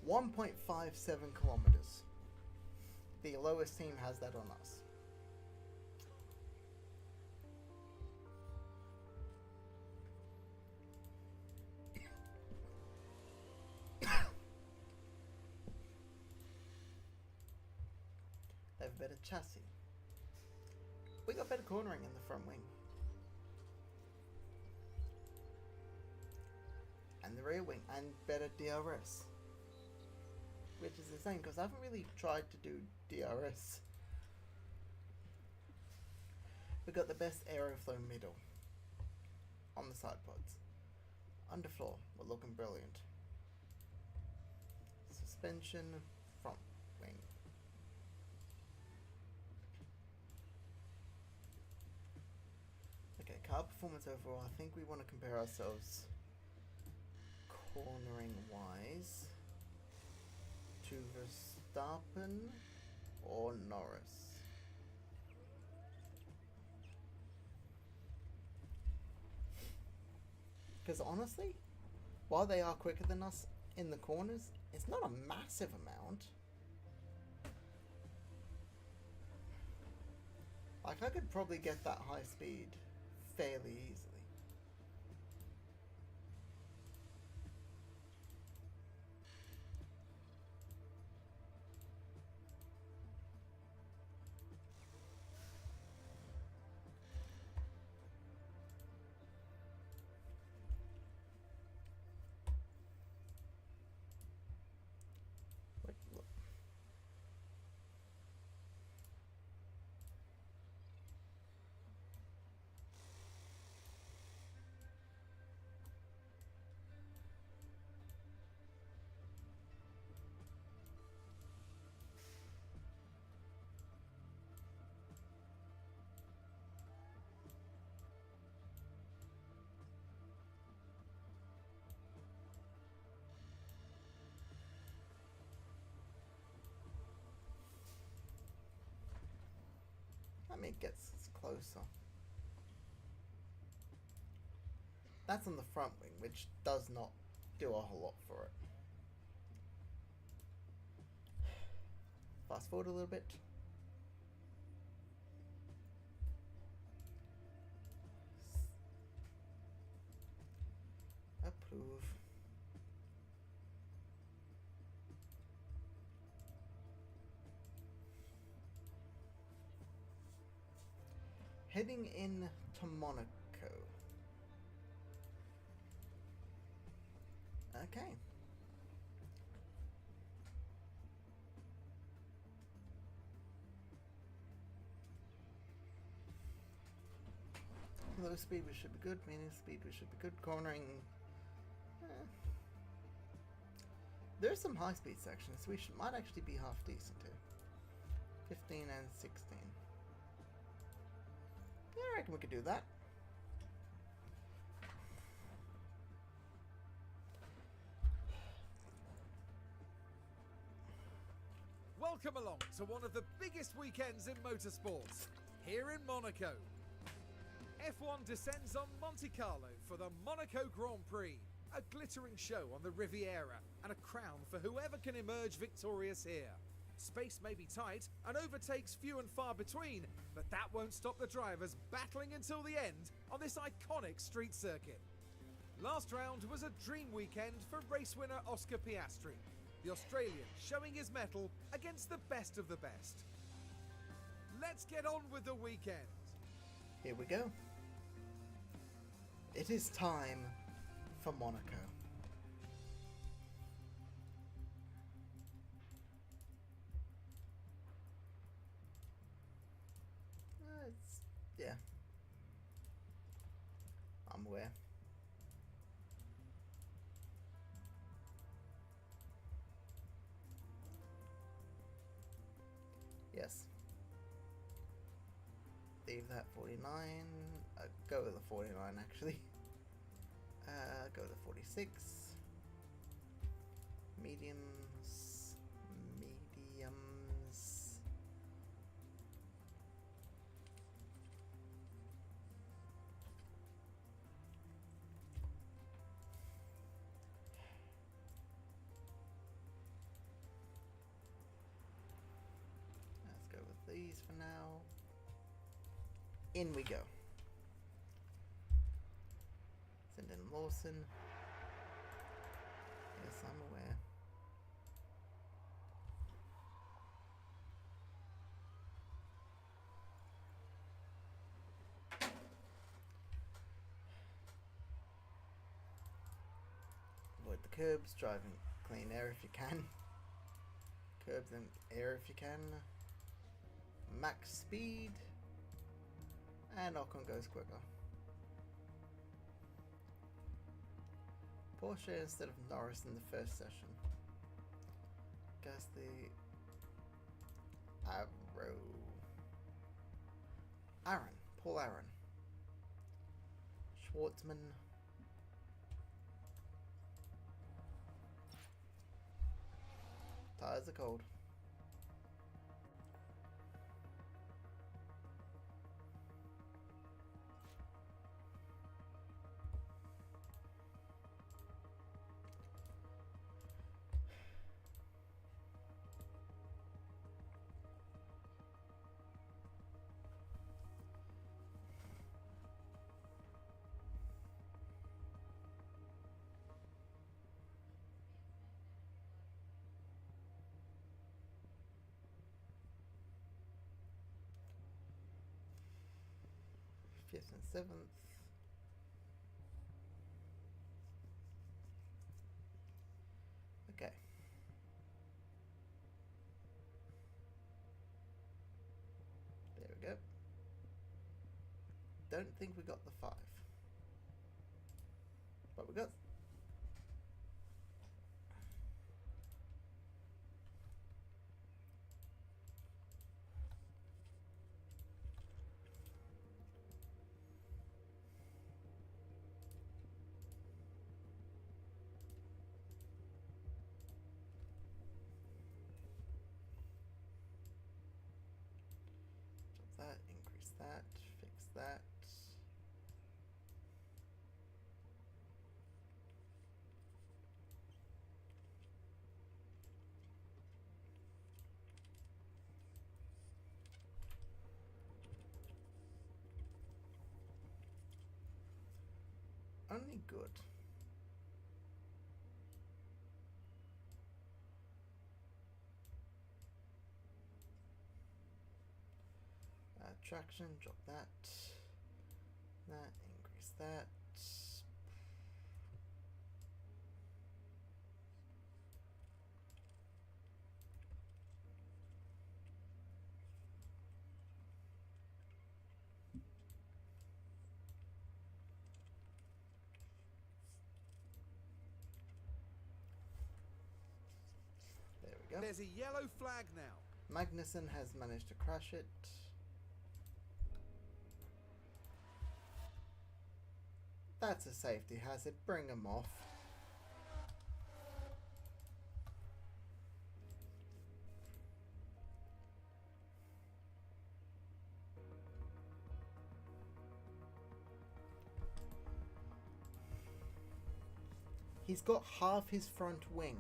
1.57 kilometers. The lowest team has that on us. They have better chassis. We got better cornering in the front wing. And the rear wing, and better DRS. Which is insane, because I haven't really tried to do DRS. We got the best aeroflow middle on the side pods. Underfloor, we're looking brilliant. Suspension, front wing. Okay, car performance overall, I think we want to compare ourselves cornering wise to Verstappen or Norris. Because honestly, while they are quicker than us in the corners, it's not a massive amount. Like, I could probably get that high speed fairly easily. Look. mean, it gets closer. That's on the front wing, which does not do a whole lot for it. Fast forward a little bit. Approve. Heading in to Monaco. Okay. Low speed we should be good, medium speed we should be good, cornering... There's some high speed sections, so we might actually be half decent here. 15 and 16. Yeah, I reckon we could do that. Welcome along to one of the biggest weekends in motorsports, here in Monaco. F1 descends on Monte Carlo for the Monaco Grand Prix, a glittering show on the Riviera and a crown for whoever can emerge victorious here. Space may be tight and overtakes few and far between, but that won't stop the drivers battling until the end on this iconic street circuit. Last round was a dream weekend for race winner Oscar Piastri, the Australian showing his mettle against the best of the best. Let's get on with the weekend. Here we go. It is time for Monaco. Yeah. I'm aware. Yes. Leave that 49. Go with the 49 actually. Go to the 46. Mediums. Let's go with these for now. In we go. Send in Lawson. Yes, I'm aware. Avoid the curbs, driving clean air if you can. Curbs and air if you can. Max speed. And Ocon goes quicker. Porsche instead of Norris in the first session. Gasly. Paul Aaron. Schwartzman. Tires are cold. Fifth and seventh. Okay. There we go. Don't think we got the 5. But we got... that increase that, fix that. Only good. Traction, drop that. That, increase that. There we go. There's a yellow flag now. Magnussen has managed to crash it. That's a safety hazard. Bring him off. He's got half his front wing.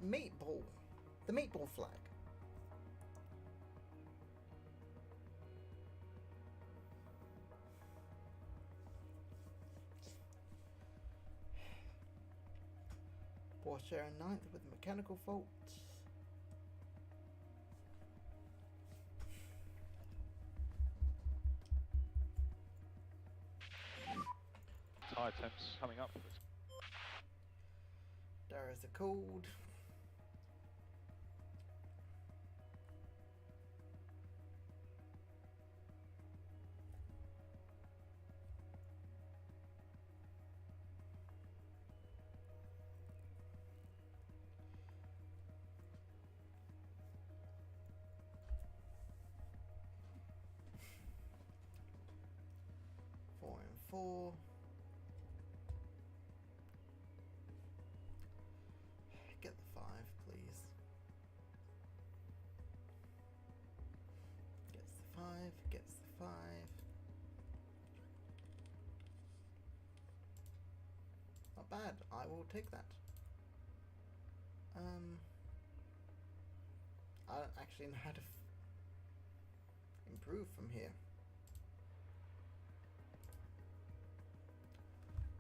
Meatball. The meatball flag. Porsche in ninth with a mechanical fault. Tyre temps coming up. Dara's a cold. Four. Get the 5, please. Gets the 5, gets the 5. Not bad, I will take that. I don't actually know how to improve from here.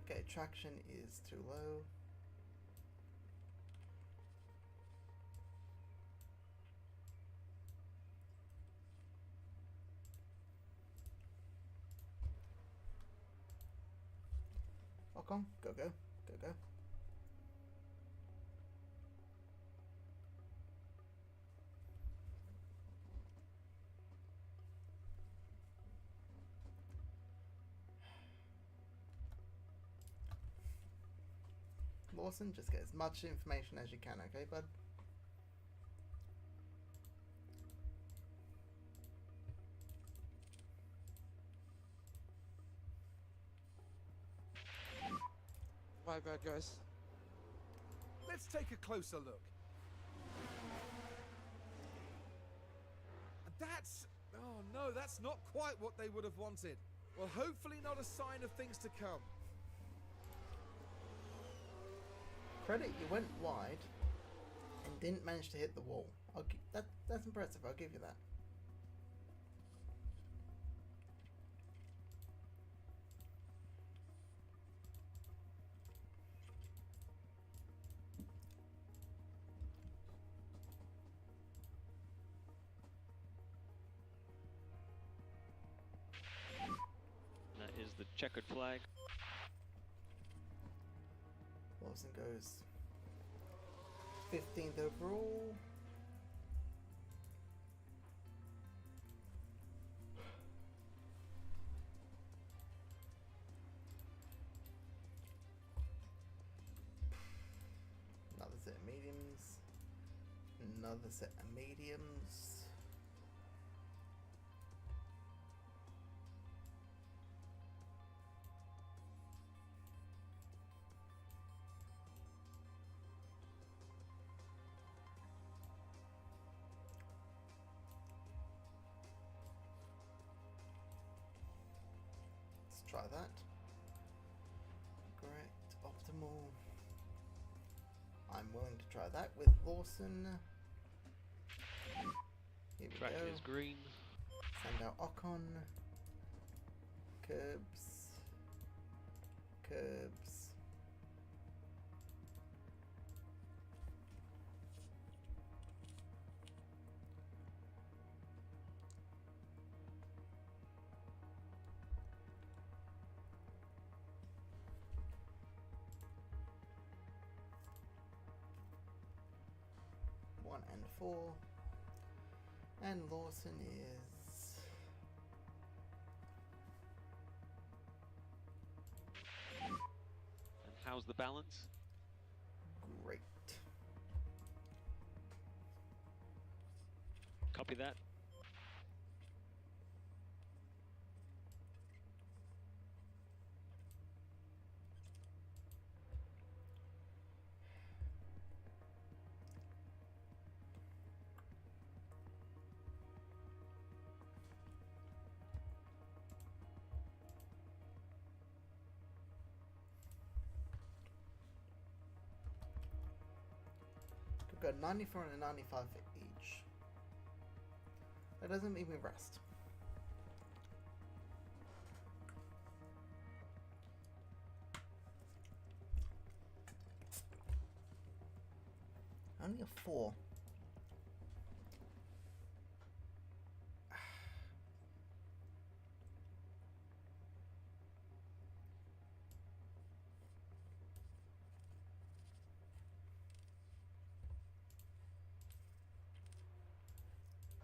Okay, traction is too low. Ocon, go, go, go, go. Lawson, just get as much information as you can, okay, bud? My bad, guys. Let's take a closer look. And that's... oh no, that's not quite what they would have wanted. Well, hopefully not a sign of things to come. Credit, you went wide and didn't manage to hit the wall. That's impressive, I'll give you that. And that is the checkered flag. Lawson goes 15th overall. Another set of mediums. Another set of mediums. that. Correct, optimal. I'm willing to try that with Lawson. Here we Track go. is green. Send out Ocon. Curbs. Curbs. One and 4. And Lawson is... And how's the balance? great. Copy that. We've got 94 and a 95 for each. That doesn't mean we rest. Only a 4.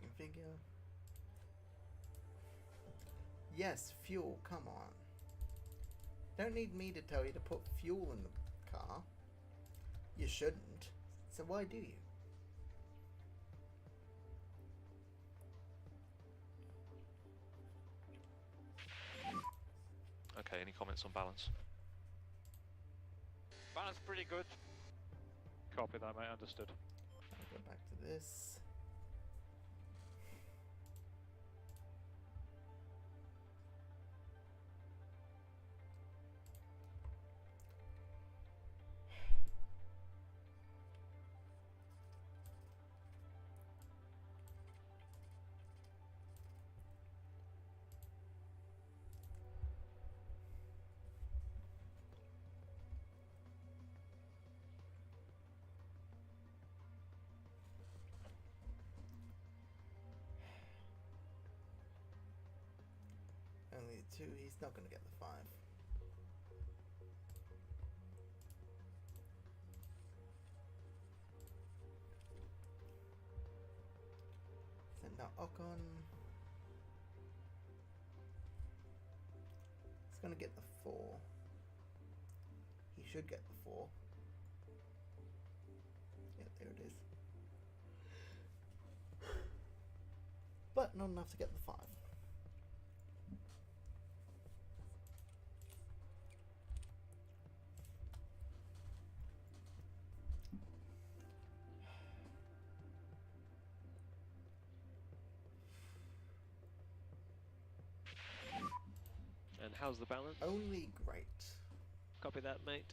Configure. Yes, fuel, come on. Don't need me to tell you to put fuel in the car. You shouldn't. So why do you? Okay, any comments on balance? Balance pretty good. Copy that, mate. Understood. I'll go back to this. Only a 2, he's not going to get the 5. Send out Ocon. He's going to get the 4. He should get the 4. Yeah, there it is. But not enough to get the 5. And how's the balance? Only great. Copy that, mate.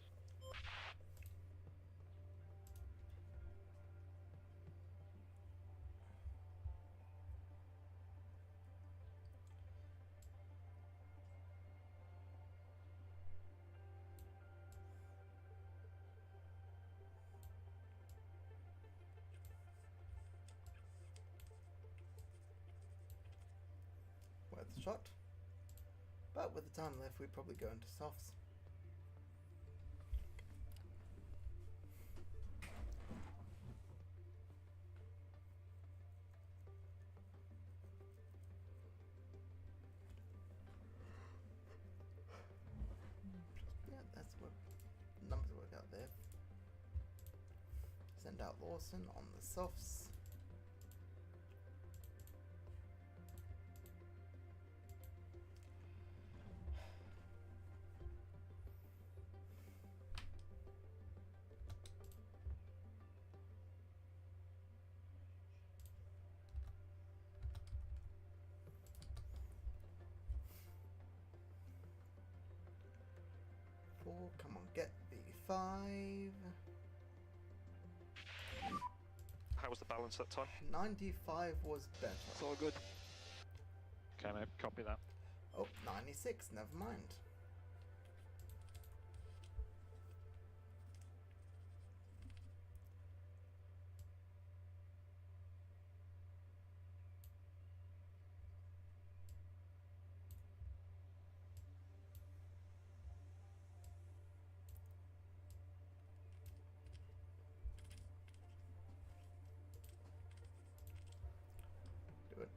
Worth a shot. But with the time left, we'd probably go into softs. Yeah, that's what numbers work out there. Send out Lawson on the softs. 95. How was the balance that time? 95 was better. It's all good. Okay, mate, copy that. Oh, 96, never mind. Do it.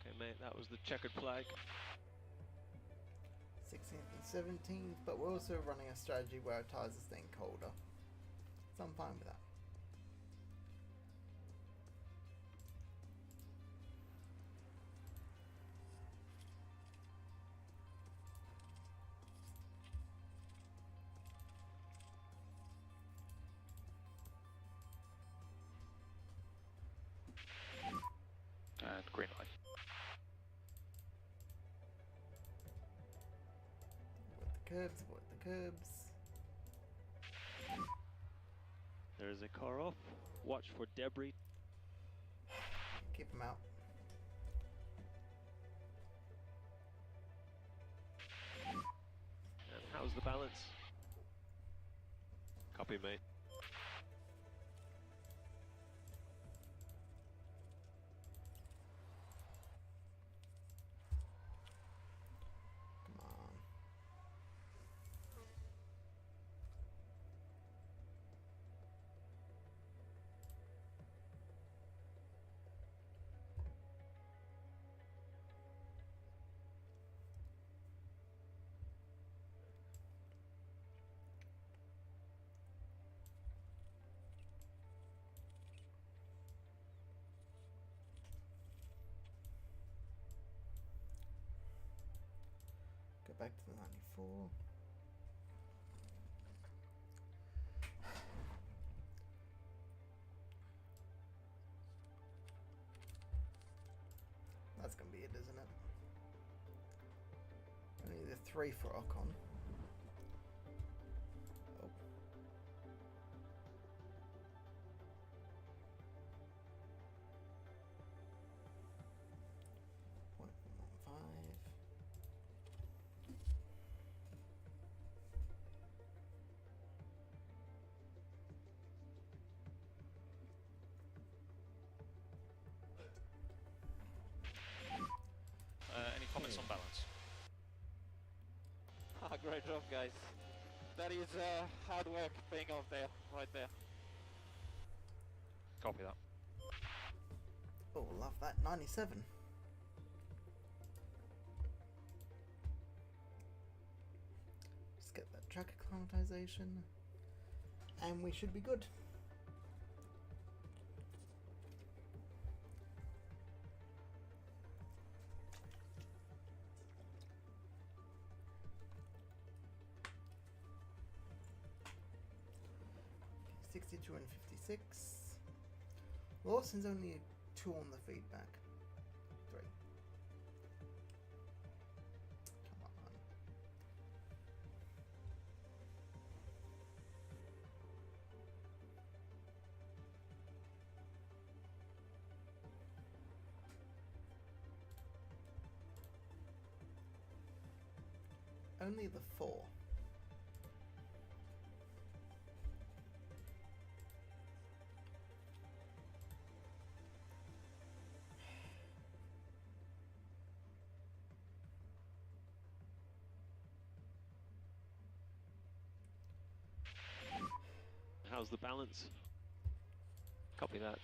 Okay, mate, that was the checkered flag. 16th and 17th, but we're also running a strategy where our tires are staying colder. So I'm fine with that. And green light. Avoid the curbs. There is a car off. Watch for debris. Keep them out. And how's the balance? Copy, mate. Come on. Go back to the 94. That's gonna be it, isn't it? Only the 3 for Ocon. Oh. .15. Any comments on balance? Great job, guys. That is hard work paying off there, right there. Copy that. Oh, love that. 97. Just get that track acclimatization. And we should be good. Okay, 62 and 56. Lawson's only 2 on the feedback. 3. Come on. Only the 4. How's the balance? Copy that.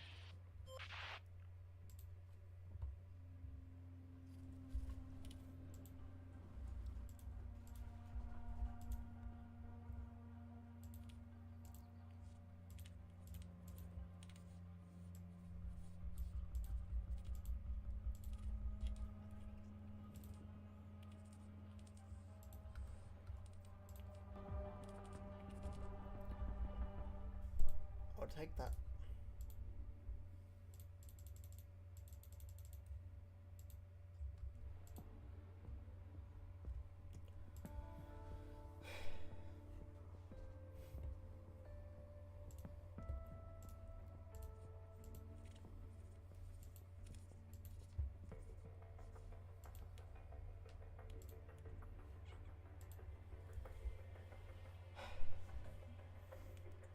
take that.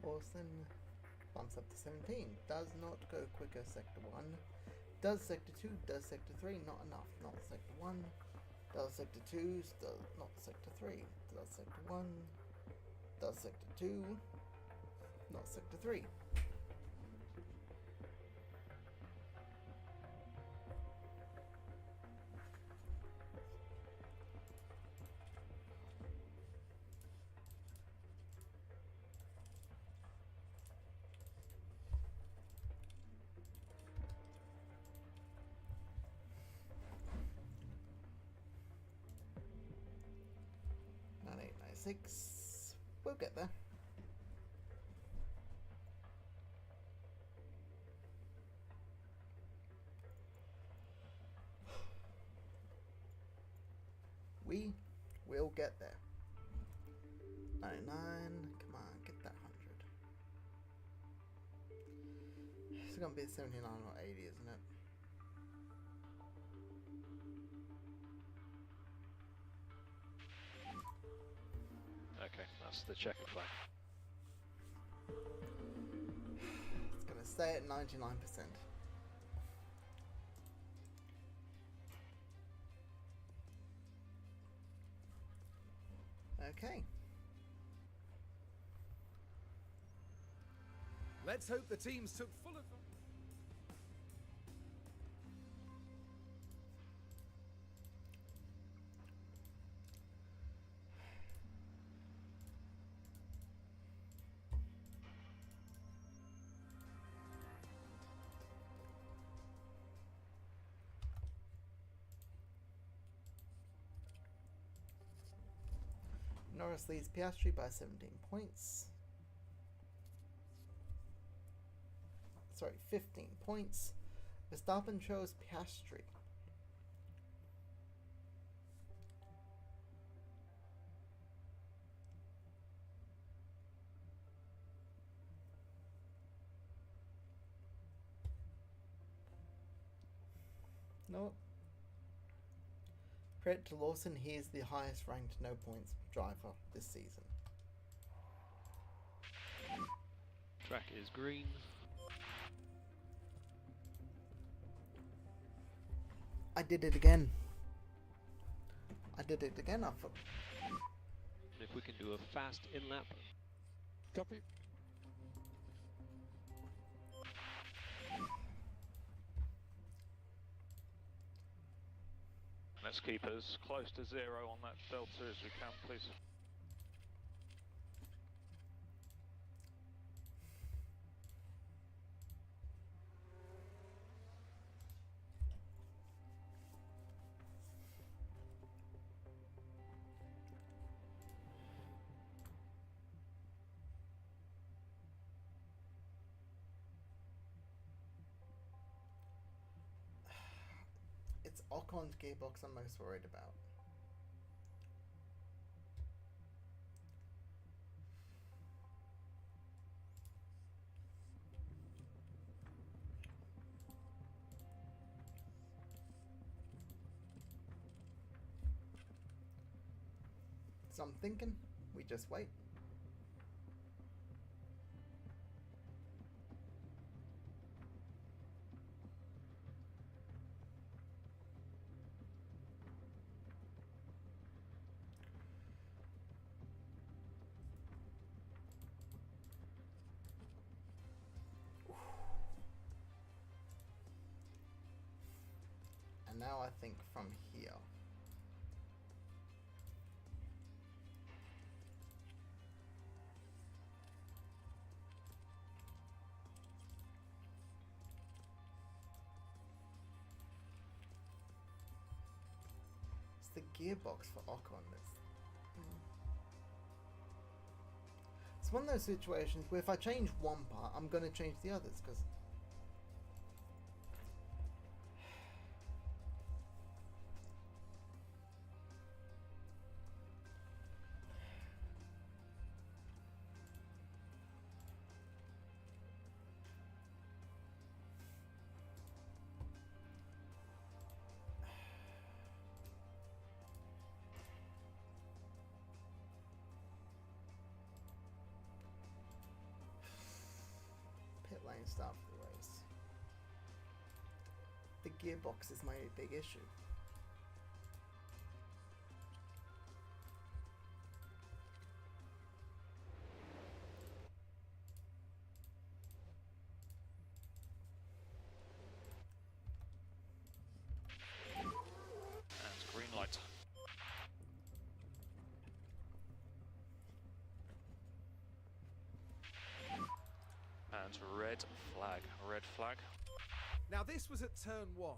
Wilson bumps up to 17. Does not go quicker, sector 1. Does sector 2, does sector 3, not enough. Not sector 1. Does sector 2, still not sector 3. Does sector 1. Does sector 2, not sector 3. We'll get there. We will get there. 99, come on, get that 100. It's gonna be 79 or 80, isn't it? Okay, that's the checkered flag. It's gonna stay at 99%. Okay. Let's hope the teams took full advantage. Norris leads Piastri by 17 points. Sorry, 15 points. Verstappen shows Piastri. No. Credit to Lawson, he is the highest ranked no points driver this season. Track is green. I did it again. I did it again. I thought. And if we can do a fast in-lap. Copy. Let's keep as close to 0 on that delta as we can, please. It's Ocon's gearbox I'm most worried about. So I'm thinking we just wait. And now I think from here. It's the gearbox for Ocon that's... It's one of those situations where if I change one part, I'm going to change the others, because pit lane start for the race. The gearbox is my big issue. And green light. And red flag. Red flag. Now this was at turn 1.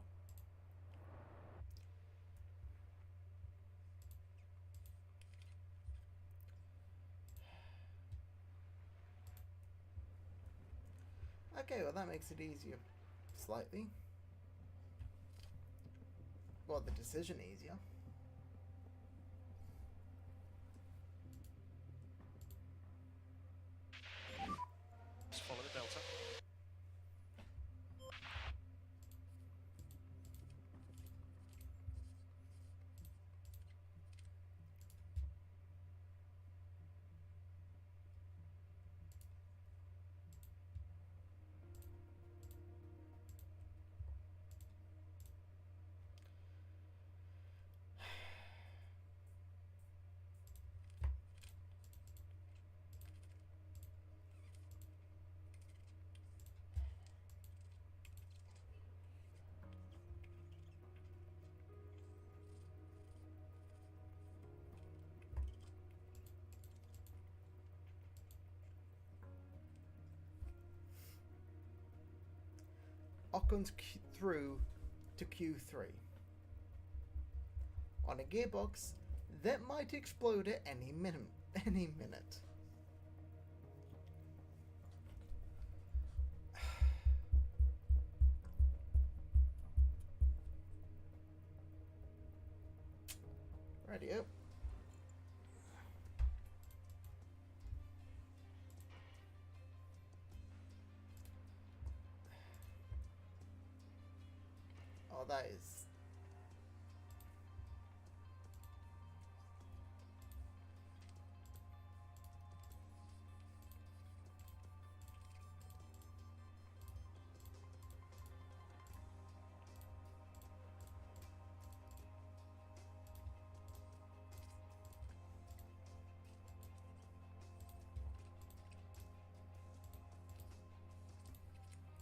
Okay, well that makes it easier, slightly. Well, the decision easier. Just follow the delta. Ocon's through to Q3. On a gearbox that might explode at any minute. Radio. Oh, that is...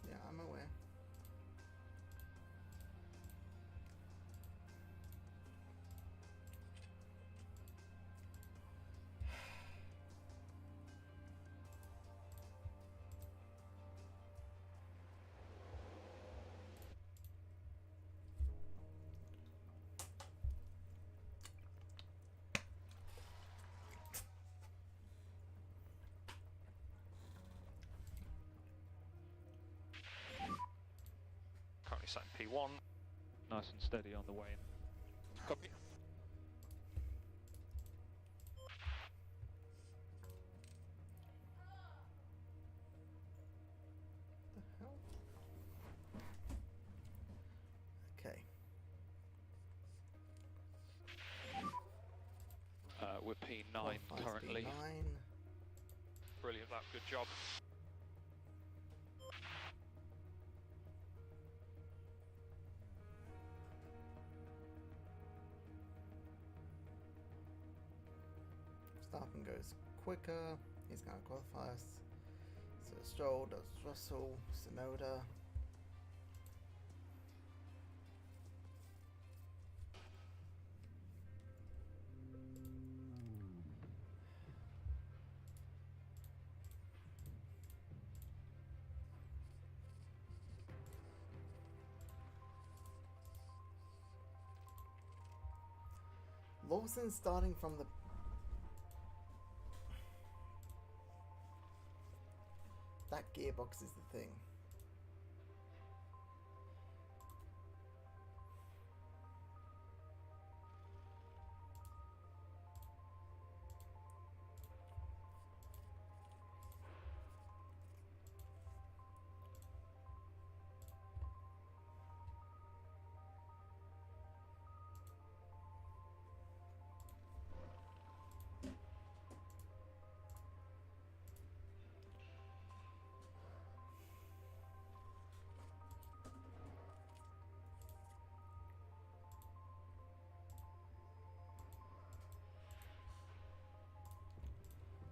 Yeah, I'm aware. Currently sat in P1. Nice and steady on the way in. Copy. The hell? Okay. We're P9 Qualifies currently. P9. Brilliant, that. Good job. Staffing goes quicker. He's going to qualify us. So Stroll does Russell, Sonoda. Lawson starting from the... gearbox is the thing.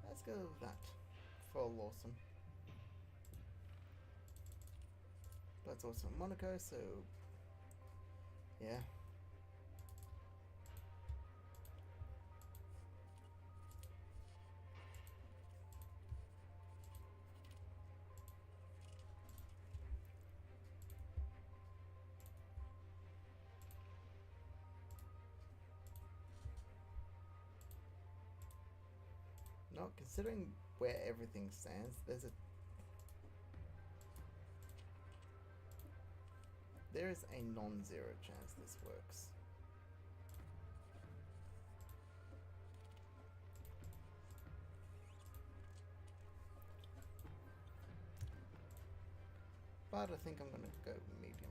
Let's go with that for Lawson. That's also Monaco, so yeah. No, considering where everything stands, there is a non-zero chance this works. But I think I'm gonna go medium.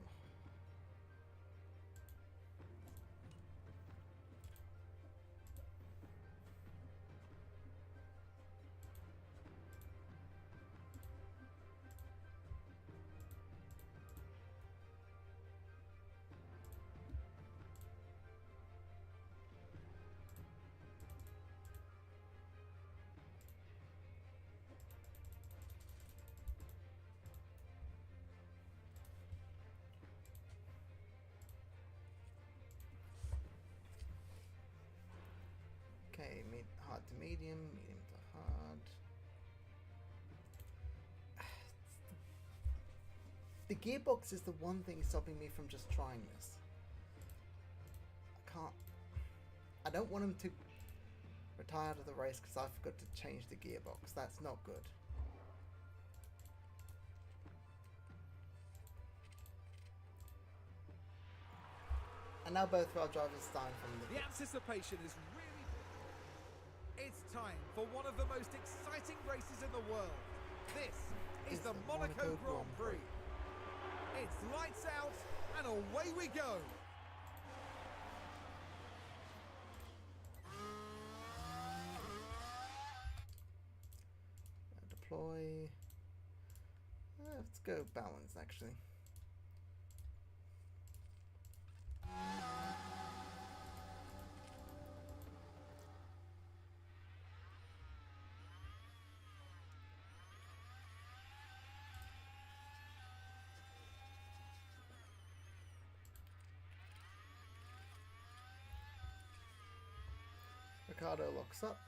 Okay, hard to medium, medium to hard. The gearbox is the one thing stopping me from just trying this. I don't want him to retire out of the race because I forgot to change the gearbox. That's not good. And now both of our drivers starting from the The anticipation is really... It's time for one of the most exciting races in the world. This is the Monaco Grand Prix. It's lights out and away we go. Deploy. Let's go balance actually. Ricardo locks up.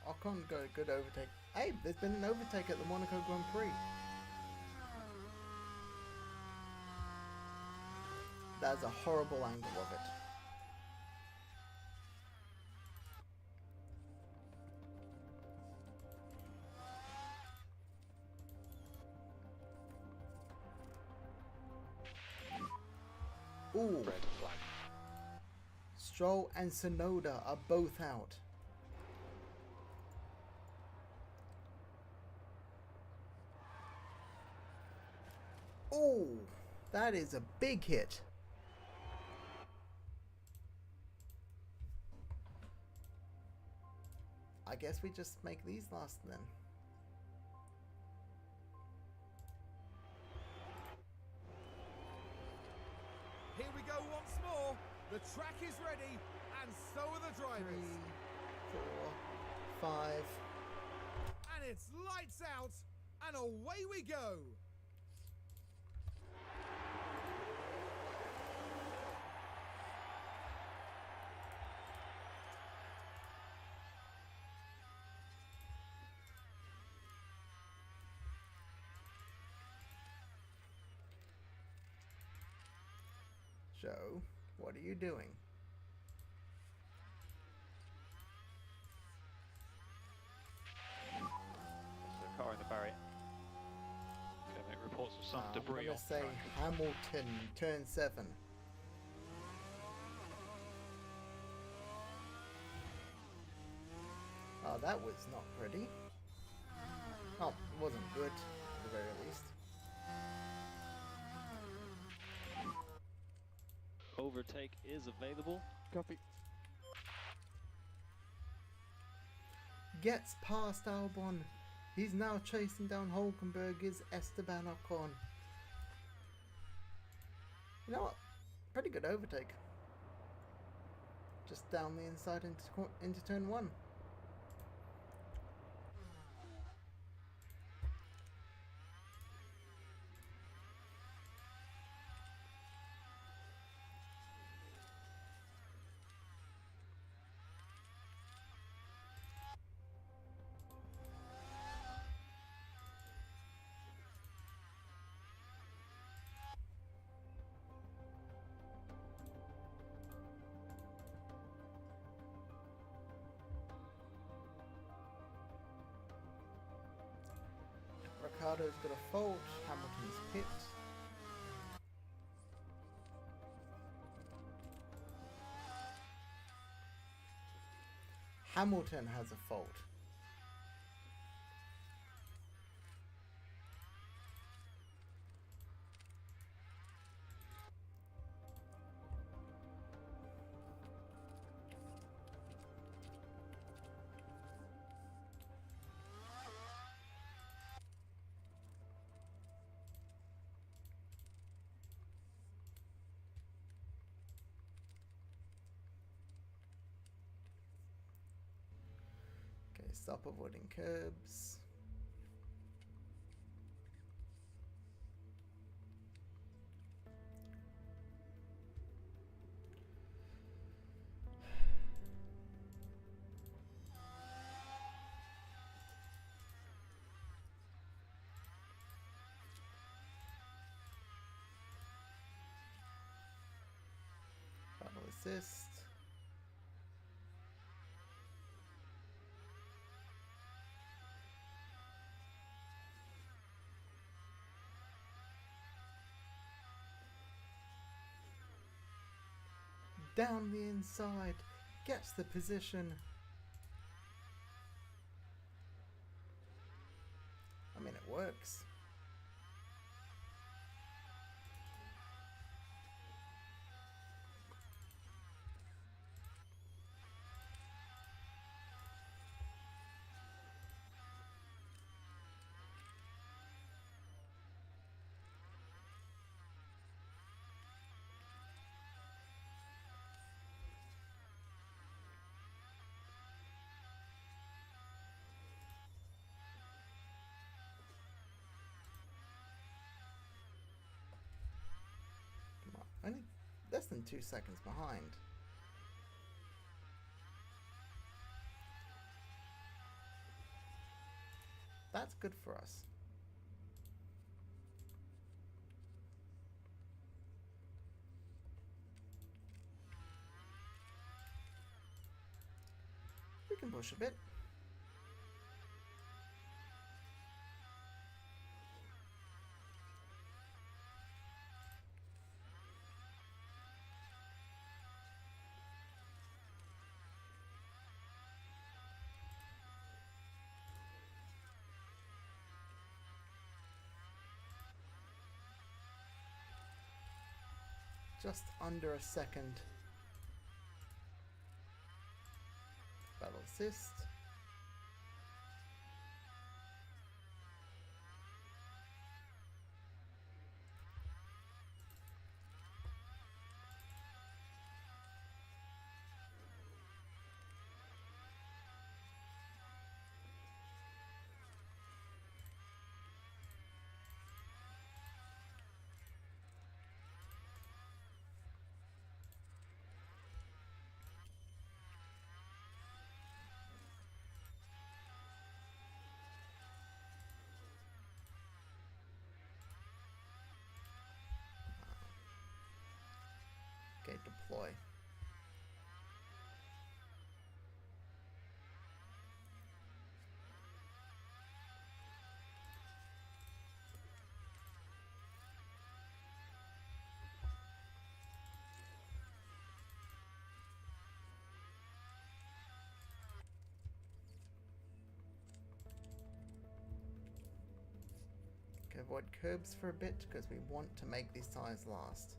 Ocon got a good overtake. Hey, there's been an overtake at the Monaco Grand Prix. That's a horrible angle of it. Ooh. Red flag. Stroll and Sonoda are both out. Ooh, that is a big hit. I guess we just make these last then. The track is ready, and so are the drivers. 3, 4, 5. And it's lights out, and away we go. Joe, what are you doing? There's a car in the barrier. Okay, make reports of some debris I'm on gonna say track. Hamilton, turn 7. Oh, that was not pretty. Oh, it wasn't good, at the very least. Overtake is available. Copy. Gets past Albon. He's now chasing down Hulkenberg's Esteban Ocon. You know what? Pretty good overtake. Just down the inside into turn 1. Ricardo's got a fault. Hamilton's pit. Hamilton has a fault. Okay, stop avoiding curbs. Battle assist. Down the inside, gets the position. I mean, it works. Come on, only less than 2 seconds behind. That's good for us. We can push a bit. Just under a second. Battle assist. deploy. Okay, avoid curbs for a bit because we want to make these tires last.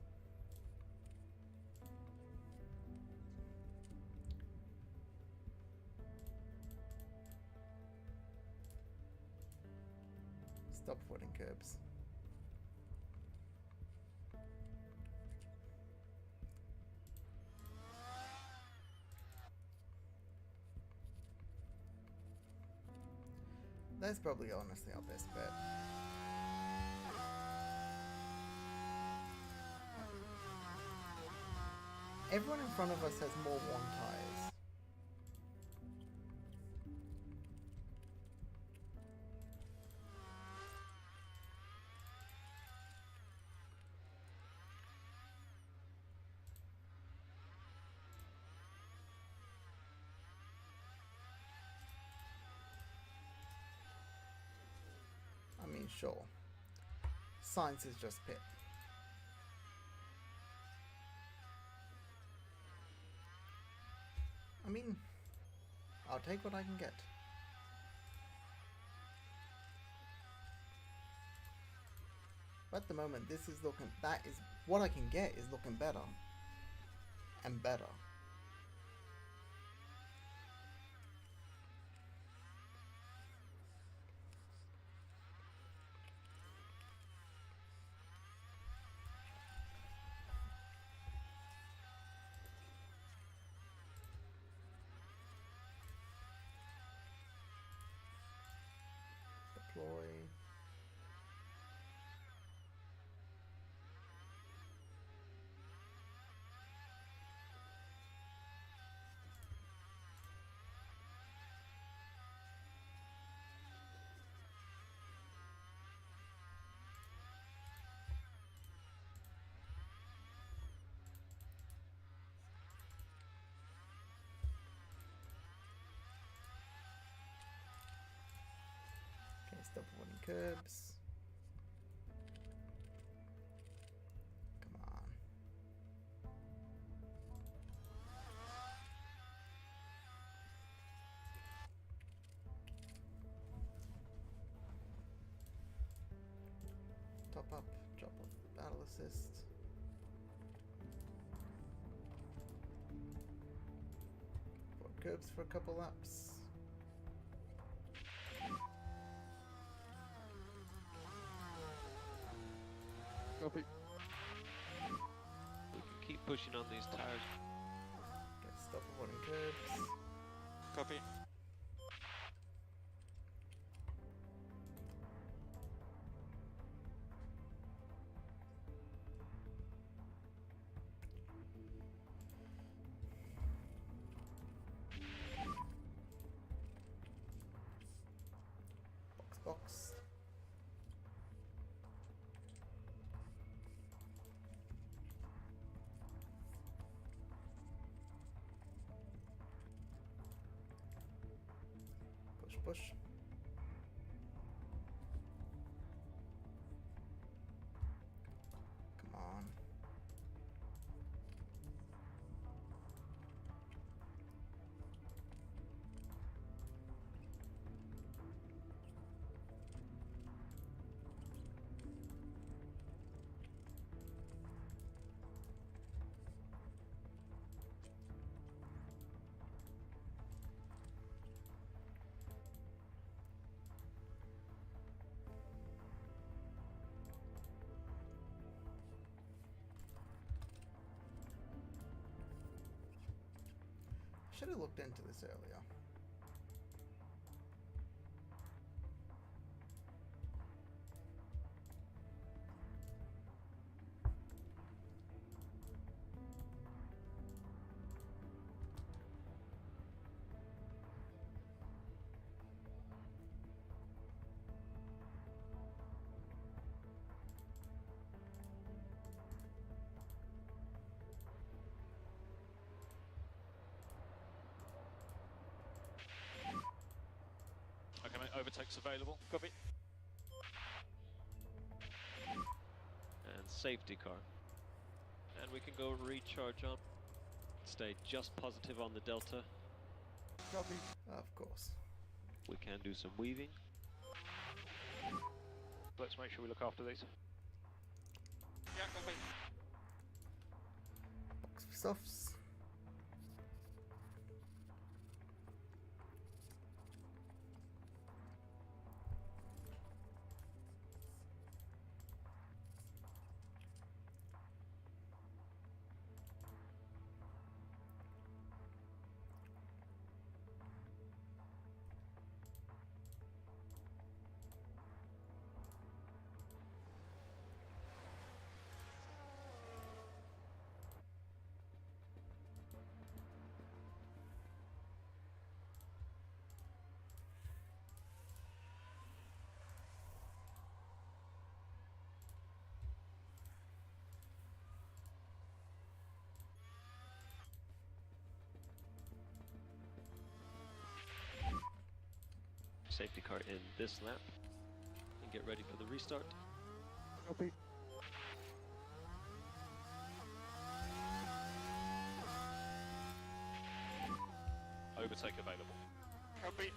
Stop avoiding curbs. That's probably honestly our best bet. Everyone in front of us has more worn tires. I mean, sure. Science is just pit. I mean, I'll take what I can get. But at the moment, this is looking, that is, what I can get is looking better. And better. Deploy. Okay, stop avoiding curbs. Come on. Top up, drop off the battle assist. Avoid curbs for a couple laps. Copy. We can keep pushing on these tires. Okay, stop avoiding curbs. Copy. Box. Push. Come on. Should have looked into this earlier. Overtake's available. Copy. And safety car. And we can go recharge on. Stay just positive on the delta. Copy. Of course. We can do some weaving. Let's make sure we look after these. Yeah, copy. Box for softs. Safety car in this lap. And get ready for the restart. Copy. Overtake available. Copy.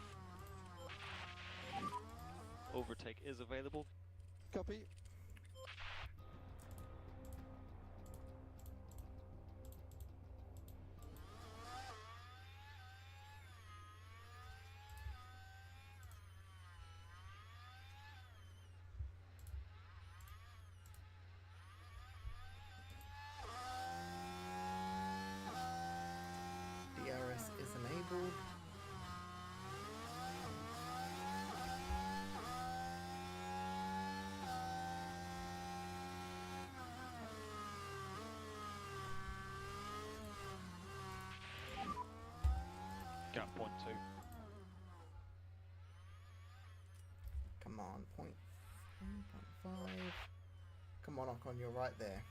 Overtake is available. Copy. DRS is enabled. Gap 0.2. Come on, 0.5. Come on, Ocon, you're right there.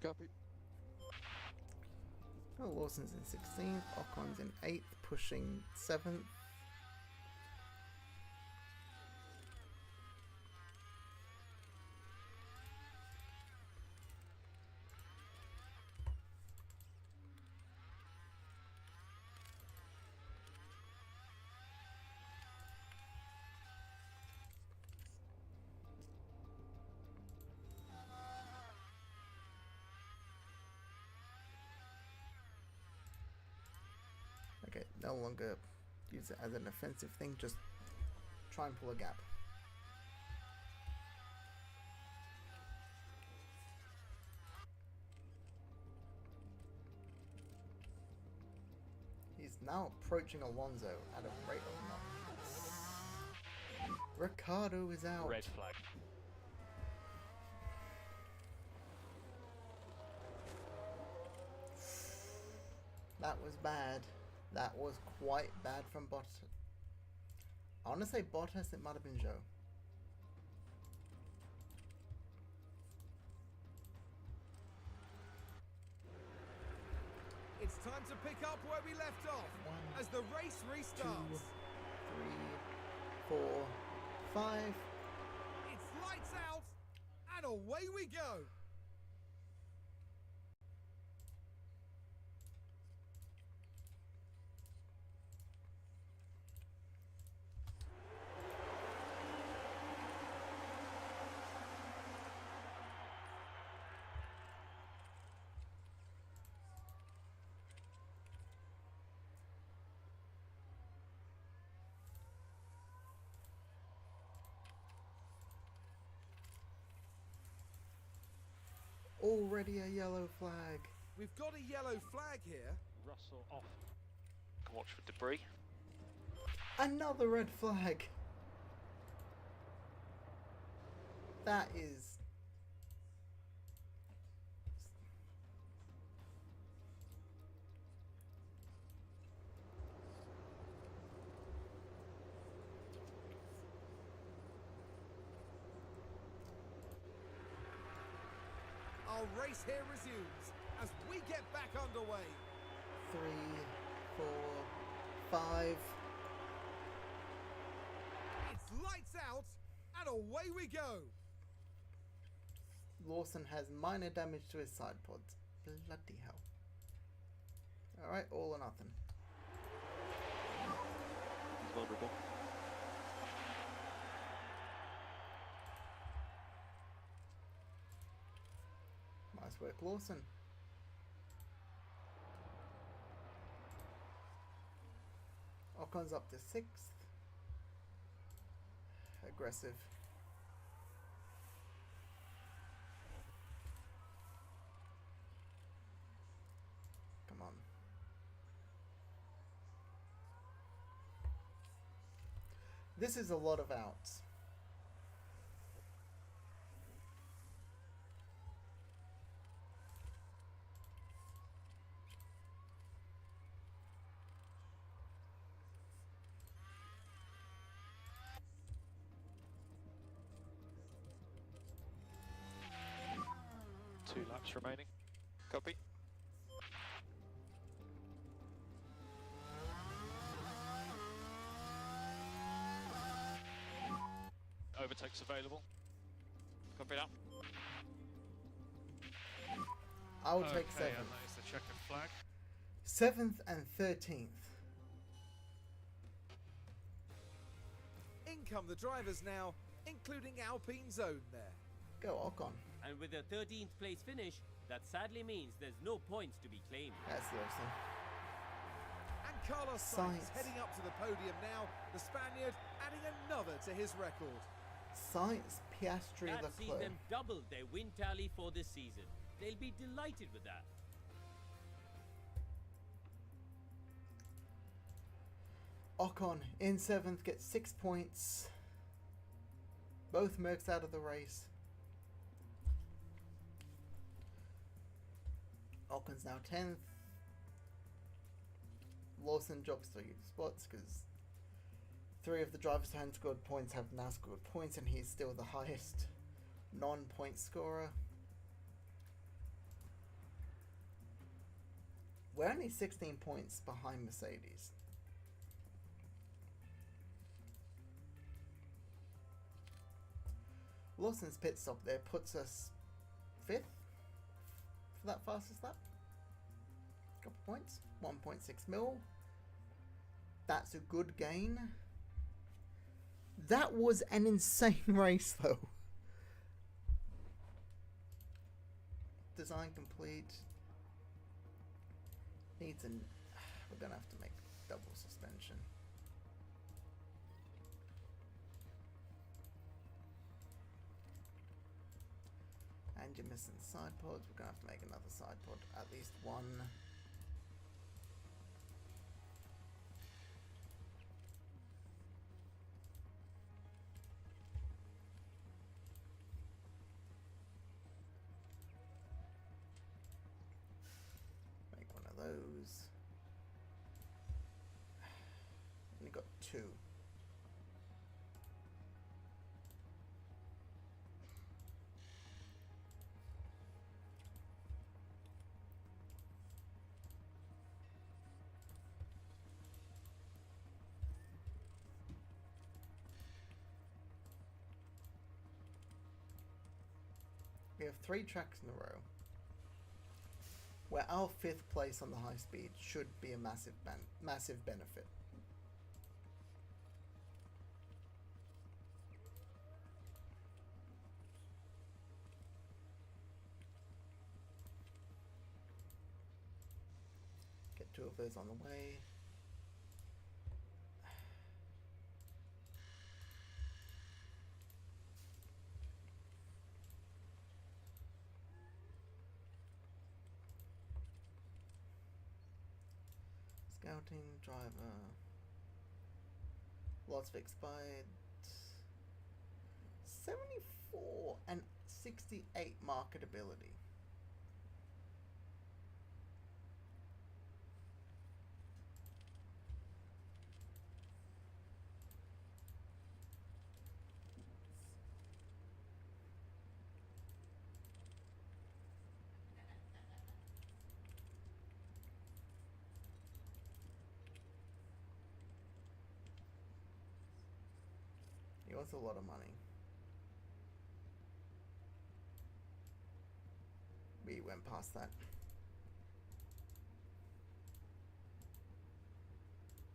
Copy. Oh, Lawson's in 16th, Ocon's in 8th, pushing 7th. Okay, no longer use it as an offensive thing, just try and pull a gap. He's now approaching Alonso at a rate of knots. Ricardo is out. Red flag. That was bad. That was quite bad from Bottas. I want to say Bottas, it might have been Joe. It's time to pick up where we left off as the race restarts. 2, 3, 4, 5. It's lights out and away we go. Already a yellow flag. We've got a yellow flag here. Russell off. can watch for debris. Another red flag. That is... Our race here resumes as we get back underway. 3, 4, 5. It's lights out and away we go. Lawson has minor damage to his side pods. Bloody hell. Alright, all or nothing. He's vulnerable. Nice work, Lawson. Ocon's up to 6th. Aggressive. Come on. This is a lot of outs. Two laps remaining. Copy. Overtakes available. Copy that. I will take Okay, 7th. and that is the checkered flag. 7th and 13th. In come the drivers now, including Alpine's own there. Go Ocon. And with a 13th place finish, that sadly means there's no points to be claimed. That's Lawson. And Carlos Sainz heading up to the podium now, the Spaniard adding another to his record. Sainz, Piastri, That sees Leclerc. them double their win tally for this season. They'll be delighted with that. Ocon in 7th gets 6 points. Both Mercs out of the race. Ocon's now 10th. Lawson drops 3 spots because 3 of the drivers who hadn't scored points have now scored points, and he's still the highest non-point scorer. We're only 16 points behind Mercedes. Lawson's pit stop there puts us 5th for that fastest lap. Couple points, 1.6 mil. That's a good gain. That was an insane race though. Design complete. Needs an... We're gonna have to make double suspension. And you're missing side pods. We're gonna have to make another side pod. At least one. Make one of those. Only got 2. We have 3 tracks in a row where our 5th place on the high speed should be a massive benefit. Get 2 of those on the way. Scouting, driver. Lots of expired. 74 and 68 marketability. He wants a lot of money. We went past that.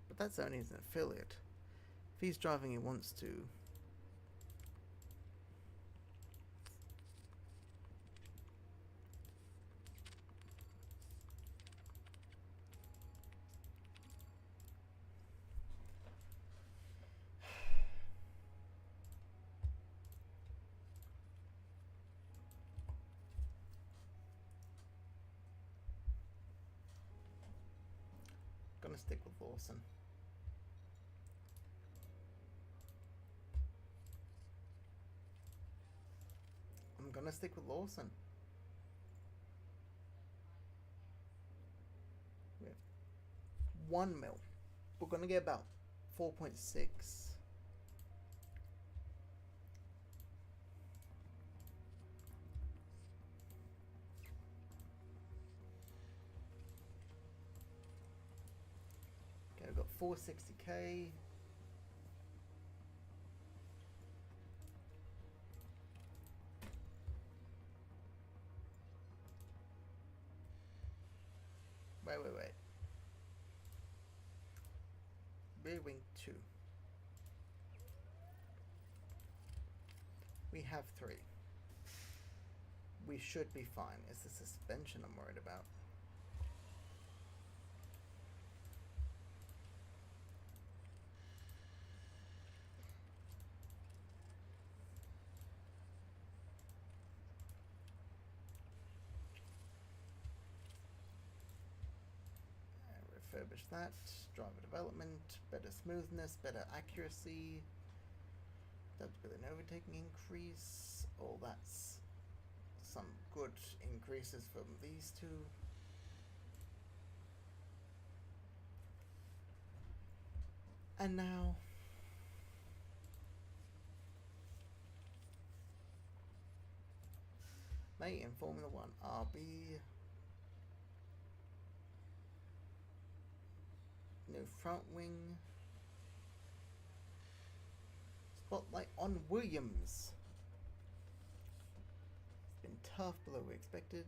But that's only as an affiliate. If he's driving he wants to. Gonna stick with Lawson. I'm gonna stick with Lawson. We have 1 mil. We're gonna get about 4.6. Okay, we've got 460k. Wait. Rear wing 2. We have 3. We should be fine. It's the suspension I'm worried about. Refurbish that. Driver development, better smoothness, better accuracy. Adaptability and overtaking increase. All that's some good increases from these two. And now mate in Formula 1 RB. New front wing. Spotlight on Williams. It's been tough, below we expected.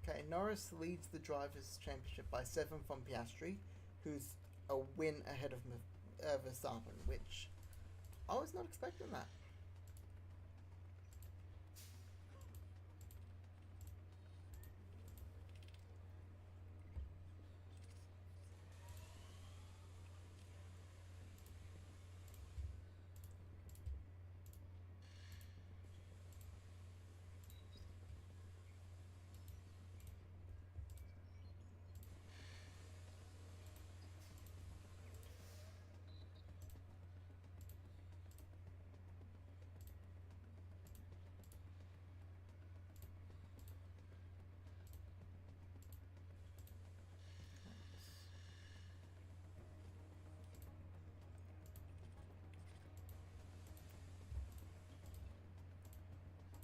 Okay, Norris leads the Drivers' Championship by 7 from Piastri, who's a win ahead of Verstappen, which I was not expecting that.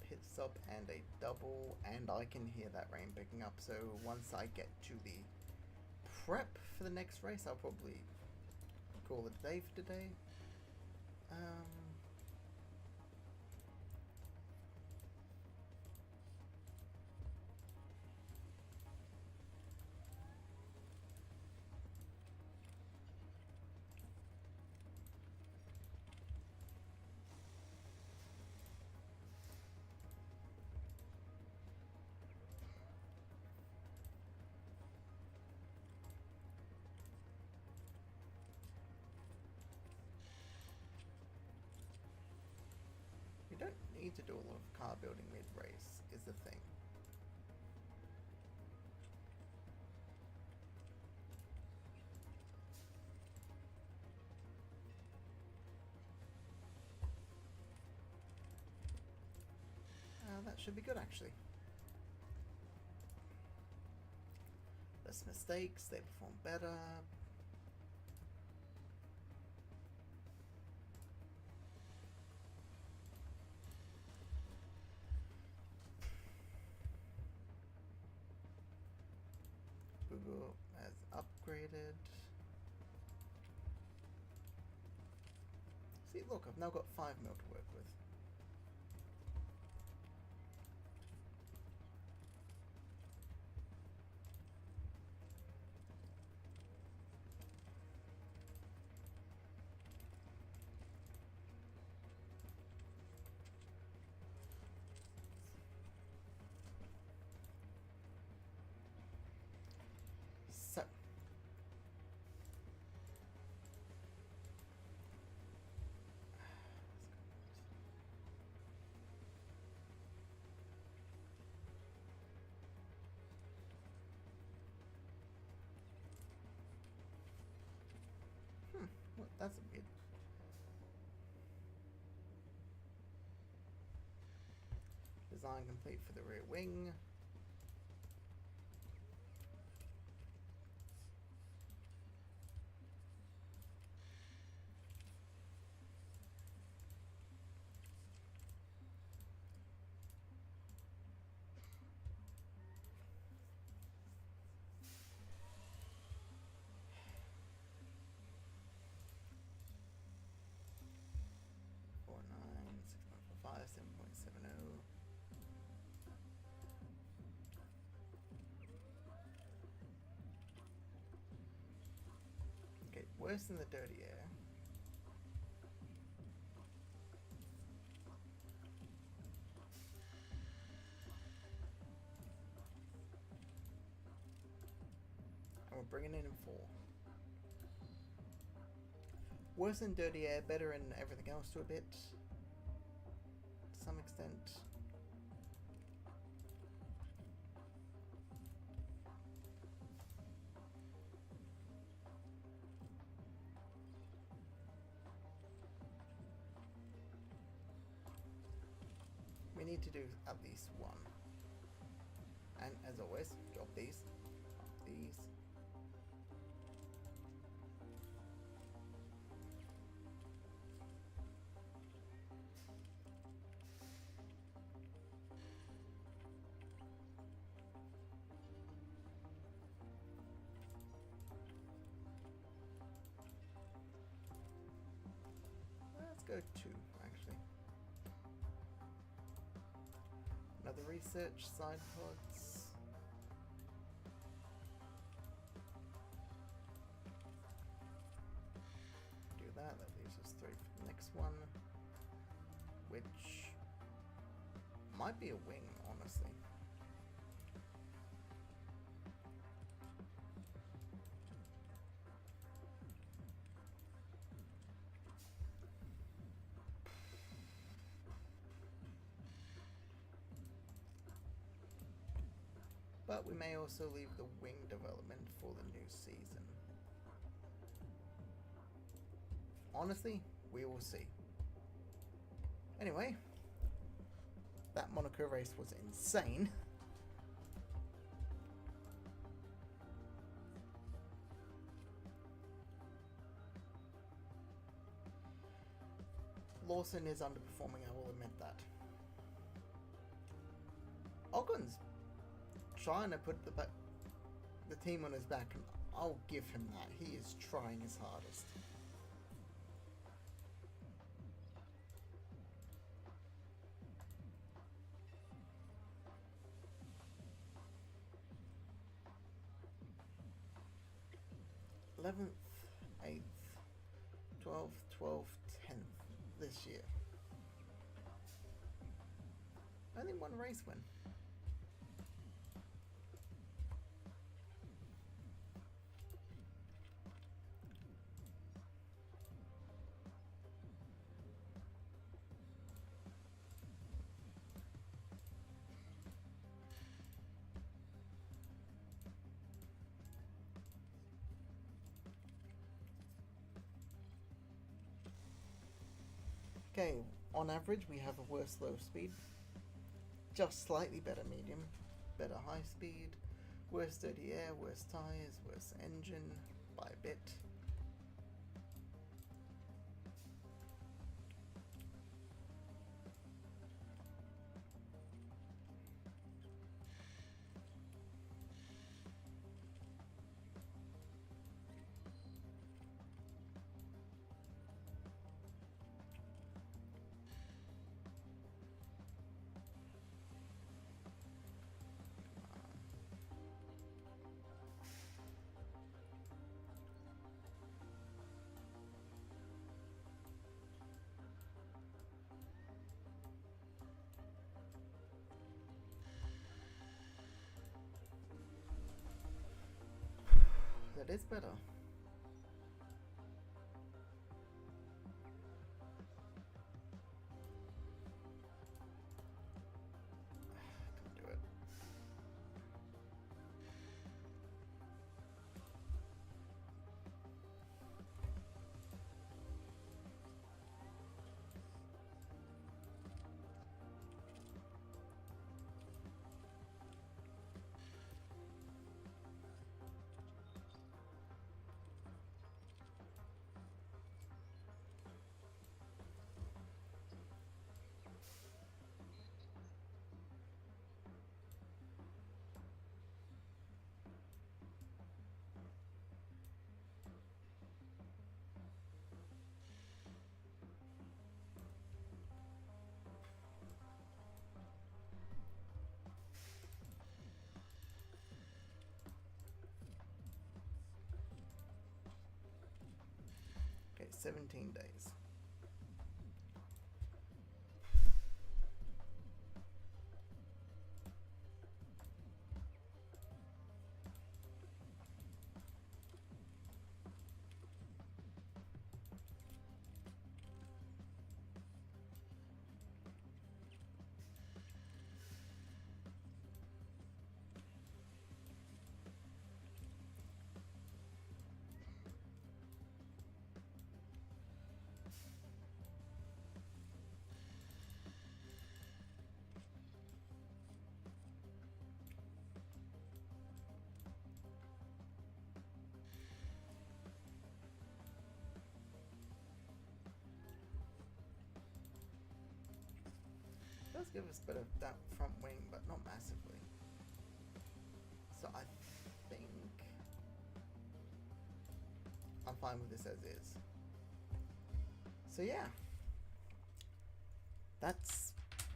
Pit stop and a double, and I can hear that rain picking up, so once I get to the prep for the next race I'll probably call it a day for today. need to do a lot of car building mid-race, is the thing. That should be good, actually. Less mistakes, they perform better. Google has upgraded. See, look, I've now got 5 mil to work with. So, well, that's a bit. Design complete for the rear wing. Five, 7.70. Okay, worse than the dirty air. And we're bringing it in 4. Worse than dirty air, better in everything else to a bit. To some extent. We need to do at least 1. And as always, drop these, up these. Let's go 2, actually. Another research, side pods. Do that, that leaves us 3 for the next one. Which might be a wing, honestly. But we may also leave the wing development for the new season. Honestly, we will see. Anyway, that Monaco race was insane. Lawson is underperforming, I will admit that. Ogun's trying to put the team on his back, and I'll give him that. He is trying his hardest. th, 8th, 12th, 12th, 10th this year. Only 1 race win. Okay, on average we have a worse low speed, just slightly better medium, better high speed, worse dirty air, worse tyres, worse engine by a bit. That is better. Can't do it. Okay, 17 days. Does give us a bit of that front wing, but not massively. So I think I'm fine with this as is. So yeah, I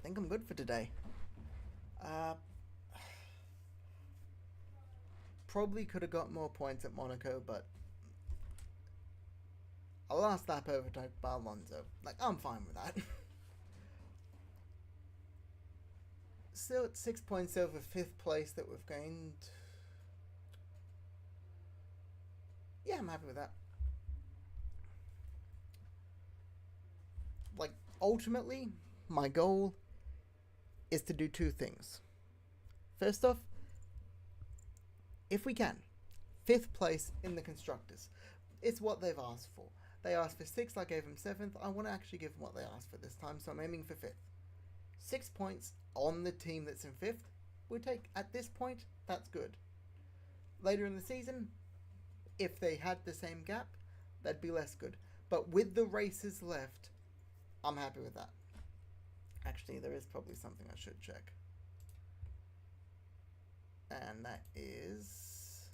think I'm good for today. Probably could have got more points at Monaco, but a last lap overtake by Alonso. Like, I'm fine with that. Still at 6 points over 5th place that we've gained. Yeah, I'm happy with that. Like, ultimately, my goal is to do 2 things. First off, if we can, 5th place in the Constructors. It's what they've asked for. They asked for 6th, I gave them 7th. I want to actually give them what they asked for this time, so I'm aiming for 5th. 6 points on the team that's in 5th, we take, at this point, that's good. Later in the season, if they had the same gap, that'd be less good. But with the races left, I'm happy with that. Actually, there is probably something I should check. And that is...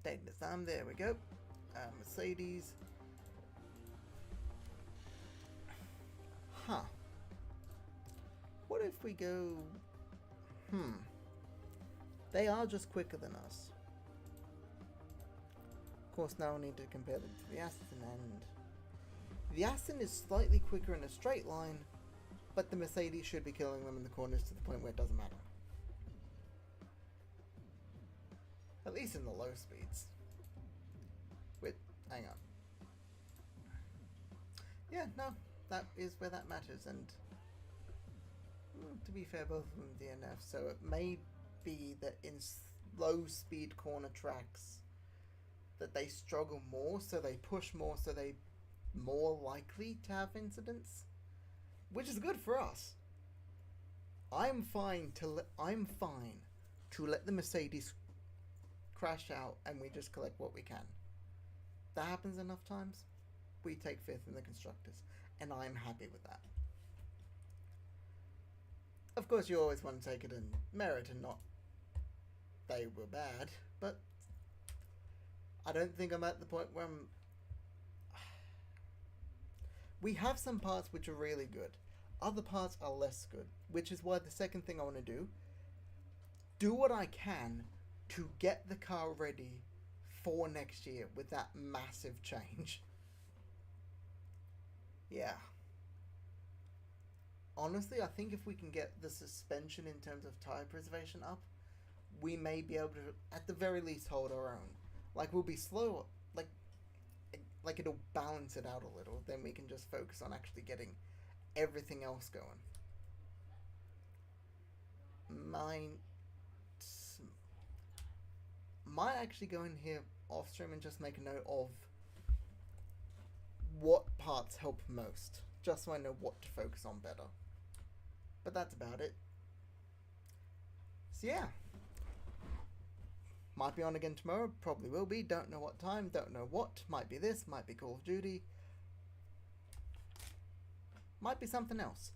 take this time, there we go. Mercedes. Huh. What if we go... They are just quicker than us. Of course, now we need to compare them to the Aston, and the Aston is slightly quicker in a straight line, but the Mercedes should be killing them in the corners to the point where it doesn't matter. At least in the low speeds. Wait, hang on. Yeah, no, that is where that matters, and to be fair, both of them DNF, so it may be that in low speed corner tracks that they struggle more, so they push more, so they more likely to have incidents, which is good for us. I'm fine to let the Mercedes crash out and we just collect what we can. That happens enough times, we take fifth in the constructors, and I'm happy with that. Of course, you always want to take it in merit and not they were bad, but I don't think I'm at the point where we have some parts which are really good. Other parts are less good, which is why the second thing I want to do what I can to get the car ready for next year with that massive change. Yeah. Honestly, I think if we can get the suspension in terms of tyre preservation up, we may be able to, at the very least, hold our own. Like, we'll be slow, like it'll balance it out a little, then we can just focus on actually getting everything else going. Might actually go in here off stream and just make a note of what parts help most, just so I know what to focus on better. But that's about it. So yeah, might be on again tomorrow, probably will be, don't know what time, don't know what, might be this, might be Call of Duty, might be something else.